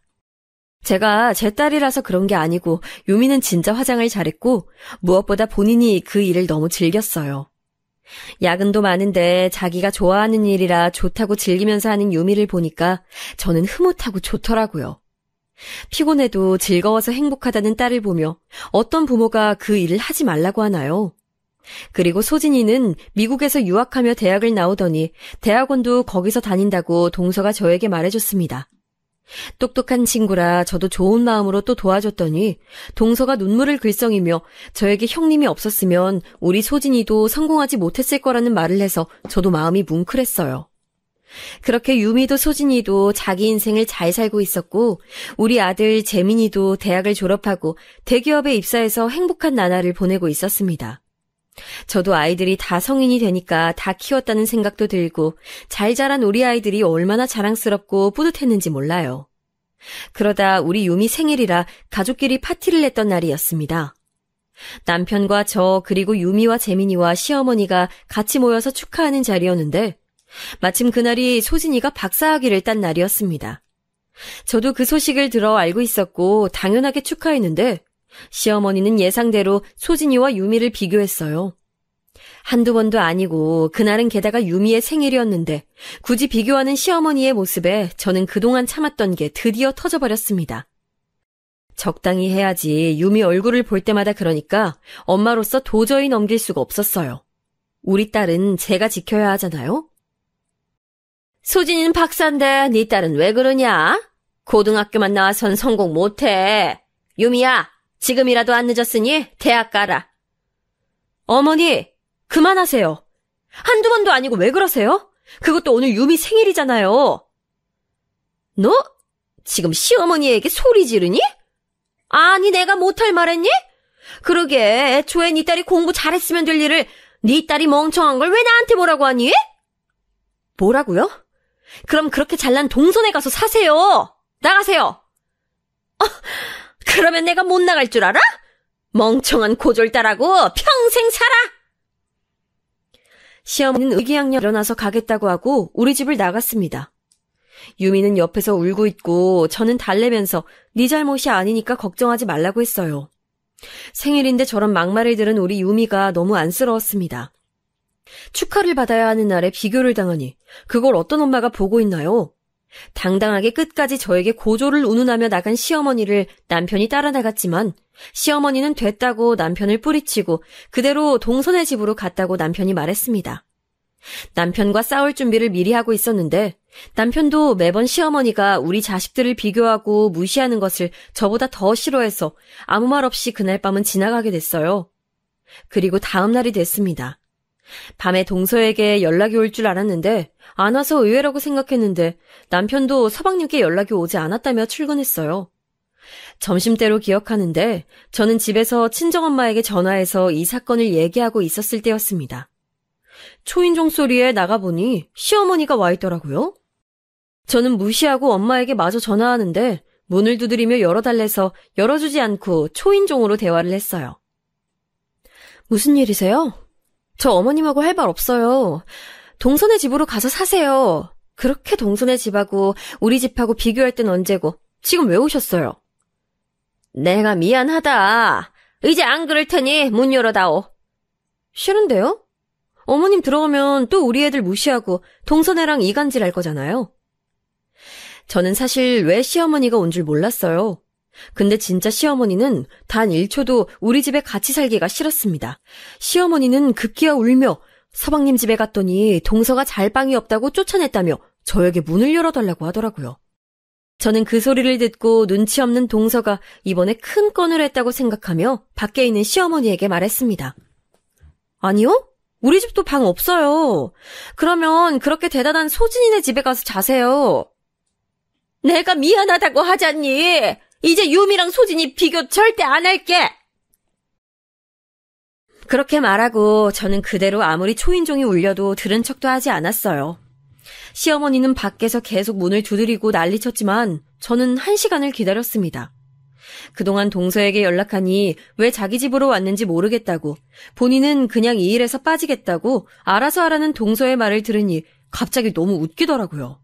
제가 제 딸이라서 그런 게 아니고 유미는 진짜 화장을 잘했고 무엇보다 본인이 그 일을 너무 즐겼어요. 야근도 많은데 자기가 좋아하는 일이라 좋다고 즐기면서 하는 유미를 보니까 저는 흐뭇하고 좋더라고요. 피곤해도 즐거워서 행복하다는 딸을 보며 어떤 부모가 그 일을 하지 말라고 하나요? 그리고 소진이는 미국에서 유학하며 대학을 나오더니 대학원도 거기서 다닌다고 동서가 저에게 말해줬습니다. 똑똑한 친구라 저도 좋은 마음으로 또 도와줬더니 동서가 눈물을 글썽이며 저에게 형님이 없었으면 우리 소진이도 성공하지 못했을 거라는 말을 해서 저도 마음이 뭉클했어요. 그렇게 유미도 소진이도 자기 인생을 잘 살고 있었고 우리 아들 재민이도 대학을 졸업하고 대기업에 입사해서 행복한 나날을 보내고 있었습니다. 저도 아이들이 다 성인이 되니까 다 키웠다는 생각도 들고 잘 자란 우리 아이들이 얼마나 자랑스럽고 뿌듯했는지 몰라요. 그러다 우리 유미 생일이라 가족끼리 파티를 냈던 날이었습니다. 남편과 저 그리고 유미와 재민이와 시어머니가 같이 모여서 축하하는 자리였는데 마침 그날이 소진이가 박사학위를 딴 날이었습니다. 저도 그 소식을 들어 알고 있었고 당연하게 축하했는데 시어머니는 예상대로 소진이와 유미를 비교했어요. 한두 번도 아니고 그날은 게다가 유미의 생일이었는데 굳이 비교하는 시어머니의 모습에 저는 그동안 참았던 게 드디어 터져버렸습니다. 적당히 해야지 유미 얼굴을 볼 때마다 그러니까 엄마로서 도저히 넘길 수가 없었어요. 우리 딸은 제가 지켜야 하잖아요. 소진이는 박사인데 네 딸은 왜 그러냐? 고등학교만 나와선 성공 못해. 유미야, 지금이라도 안 늦었으니 대학 가라. 어머니, 그만하세요. 한두 번도 아니고 왜 그러세요? 그것도 오늘 유미 생일이잖아요. 너 지금 시어머니에게 소리 지르니? 아니, 내가 못할 말했니? 그러게 애초에 네 딸이 공부 잘했으면 될 일을 네 딸이 멍청한 걸 왜 나한테 뭐라고 하니? 뭐라고요? 그럼 그렇게 잘난 동선에 가서 사세요. 나가세요. 그러면 내가 못 나갈 줄 알아? 멍청한 고졸딸하고 평생 살아. 시어머니는 의기양양 일어나서 가겠다고 하고 우리 집을 나갔습니다. 유미는 옆에서 울고 있고 저는 달래면서 네 잘못이 아니니까 걱정하지 말라고 했어요. 생일인데 저런 막말을 들은 우리 유미가 너무 안쓰러웠습니다. 축하를 받아야 하는 날에 비교를 당하니 그걸 어떤 엄마가 보고 있나요? 당당하게 끝까지 저에게 고조를 운운하며 나간 시어머니를 남편이 따라 나갔지만 시어머니는 됐다고 남편을 뿌리치고 그대로 동선의 집으로 갔다고 남편이 말했습니다. 남편과 싸울 준비를 미리 하고 있었는데 남편도 매번 시어머니가 우리 자식들을 비교하고 무시하는 것을 저보다 더 싫어해서 아무 말 없이 그날 밤은 지나가게 됐어요. 그리고 다음 날이 됐습니다. 밤에 동서에게 연락이 올 줄 알았는데 안 와서 의외라고 생각했는데 남편도 서방님께 연락이 오지 않았다며 출근했어요. 점심때로 기억하는데 저는 집에서 친정엄마에게 전화해서 이 사건을 얘기하고 있었을 때였습니다. 초인종 소리에 나가보니 시어머니가 와 있더라고요. 저는 무시하고 엄마에게 마저 전화하는데 문을 두드리며 열어달래서 열어주지 않고 초인종으로 대화를 했어요. 무슨 일이세요? 저 어머님하고 할 말 없어요. 동선의 집으로 가서 사세요. 그렇게 동선의 집하고 우리 집하고 비교할 땐 언제고 지금 왜 오셨어요? 내가 미안하다. 이제 안 그럴 테니 문 열어다오. 싫은데요? 어머님 들어가면 또 우리 애들 무시하고 동선애랑 이간질할 거잖아요. 저는 사실 왜 시어머니가 온 줄 몰랐어요. 근데 진짜 시어머니는 단 1초도 우리 집에 같이 살기가 싫었습니다. 시어머니는 급기야 울며 서방님 집에 갔더니 동서가 잘 방이 없다고 쫓아냈다며 저에게 문을 열어달라고 하더라고요. 저는 그 소리를 듣고 눈치 없는 동서가 이번에 큰 건을 했다고 생각하며 밖에 있는 시어머니에게 말했습니다. 아니요? 우리 집도 방 없어요. 그러면 그렇게 대단한 소진이네 집에 가서 자세요. 내가 미안하다고 하잖니. 이제 유미랑 소진이 비교 절대 안 할게. 그렇게 말하고 저는 그대로 아무리 초인종이 울려도 들은 척도 하지 않았어요. 시어머니는 밖에서 계속 문을 두드리고 난리쳤지만 저는 1시간을 기다렸습니다. 그동안 동서에게 연락하니 왜 자기 집으로 왔는지 모르겠다고, 본인은 그냥 이 일에서 빠지겠다고 알아서 하라는 동서의 말을 들으니 갑자기 너무 웃기더라고요.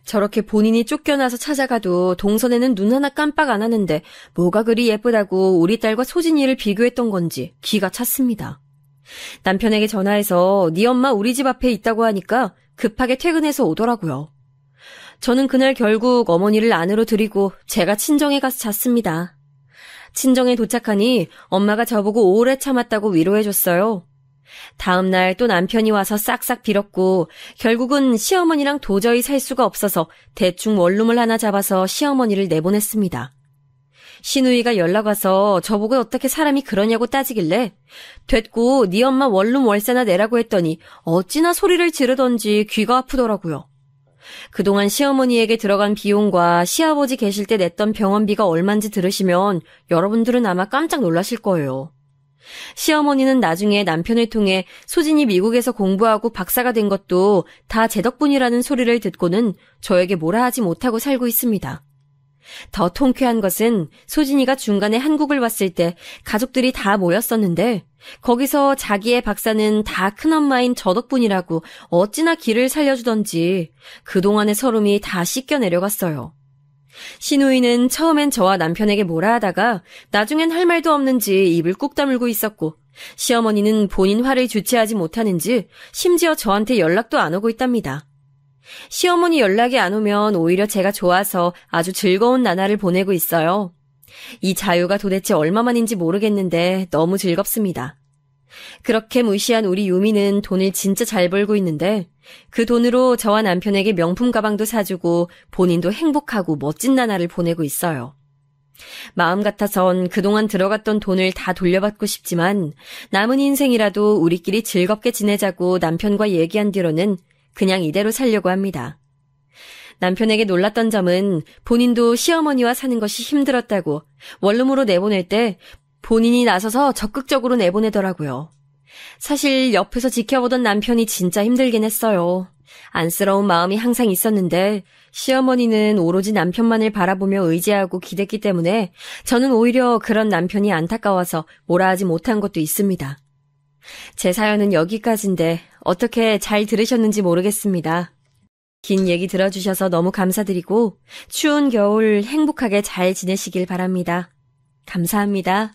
저렇게 본인이 쫓겨나서 찾아가도 동선에는 눈 하나 깜빡 안 하는데 뭐가 그리 예쁘다고 우리 딸과 소진이를 비교했던 건지 기가 찼습니다. 남편에게 전화해서 네 엄마 우리 집 앞에 있다고 하니까 급하게 퇴근해서 오더라고요. 저는 그날 결국 어머니를 안으로 들이고 제가 친정에 가서 잤습니다. 친정에 도착하니 엄마가 저보고 오래 참았다고 위로해줬어요. 다음 날 또 남편이 와서 싹싹 빌었고 결국은 시어머니랑 도저히 살 수가 없어서 대충 원룸을 하나 잡아서 시어머니를 내보냈습니다. 시누이가 연락 와서 저보고 어떻게 사람이 그러냐고 따지길래 됐고 네 엄마 원룸 월세나 내라고 했더니 어찌나 소리를 지르던지 귀가 아프더라고요. 그동안 시어머니에게 들어간 비용과 시아버지 계실 때 냈던 병원비가 얼만지 들으시면 여러분들은 아마 깜짝 놀라실 거예요. 시어머니는 나중에 남편을 통해 소진이 미국에서 공부하고 박사가 된 것도 다 제 덕분이라는 소리를 듣고는 저에게 뭐라 하지 못하고 살고 있습니다. 더 통쾌한 것은 소진이가 중간에 한국을 왔을 때 가족들이 다 모였었는데 거기서 자기의 박사는 다 큰엄마인 저 덕분이라고 어찌나 길을 살려주던지 그동안의 서름이 다 씻겨 내려갔어요. 시누이는 처음엔 저와 남편에게 뭐라 하다가 나중엔 할 말도 없는지 입을 꾹 다물고 있었고 시어머니는 본인 화를 주체하지 못하는지 심지어 저한테 연락도 안 오고 있답니다. 시어머니 연락이 안 오면 오히려 제가 좋아서 아주 즐거운 나날을 보내고 있어요. 이 자유가 도대체 얼마만인지 모르겠는데 너무 즐겁습니다. 그렇게 무시한 우리 유미는 돈을 진짜 잘 벌고 있는데 그 돈으로 저와 남편에게 명품 가방도 사주고 본인도 행복하고 멋진 나날을 보내고 있어요. 마음 같아선 그동안 들어갔던 돈을 다 돌려받고 싶지만 남은 인생이라도 우리끼리 즐겁게 지내자고 남편과 얘기한 뒤로는 그냥 이대로 살려고 합니다. 남편에게 놀랐던 점은 본인도 시어머니와 사는 것이 힘들었다고 원룸으로 내보낼 때 본인이 나서서 적극적으로 내보내더라고요. 사실 옆에서 지켜보던 남편이 진짜 힘들긴 했어요. 안쓰러운 마음이 항상 있었는데 시어머니는 오로지 남편만을 바라보며 의지하고 기댔기 때문에 저는 오히려 그런 남편이 안타까워서 뭐라 하지 못한 것도 있습니다. 제 사연은 여기까지인데 어떻게 잘 들으셨는지 모르겠습니다. 긴 얘기 들어주셔서 너무 감사드리고 추운 겨울 행복하게 잘 지내시길 바랍니다. 감사합니다.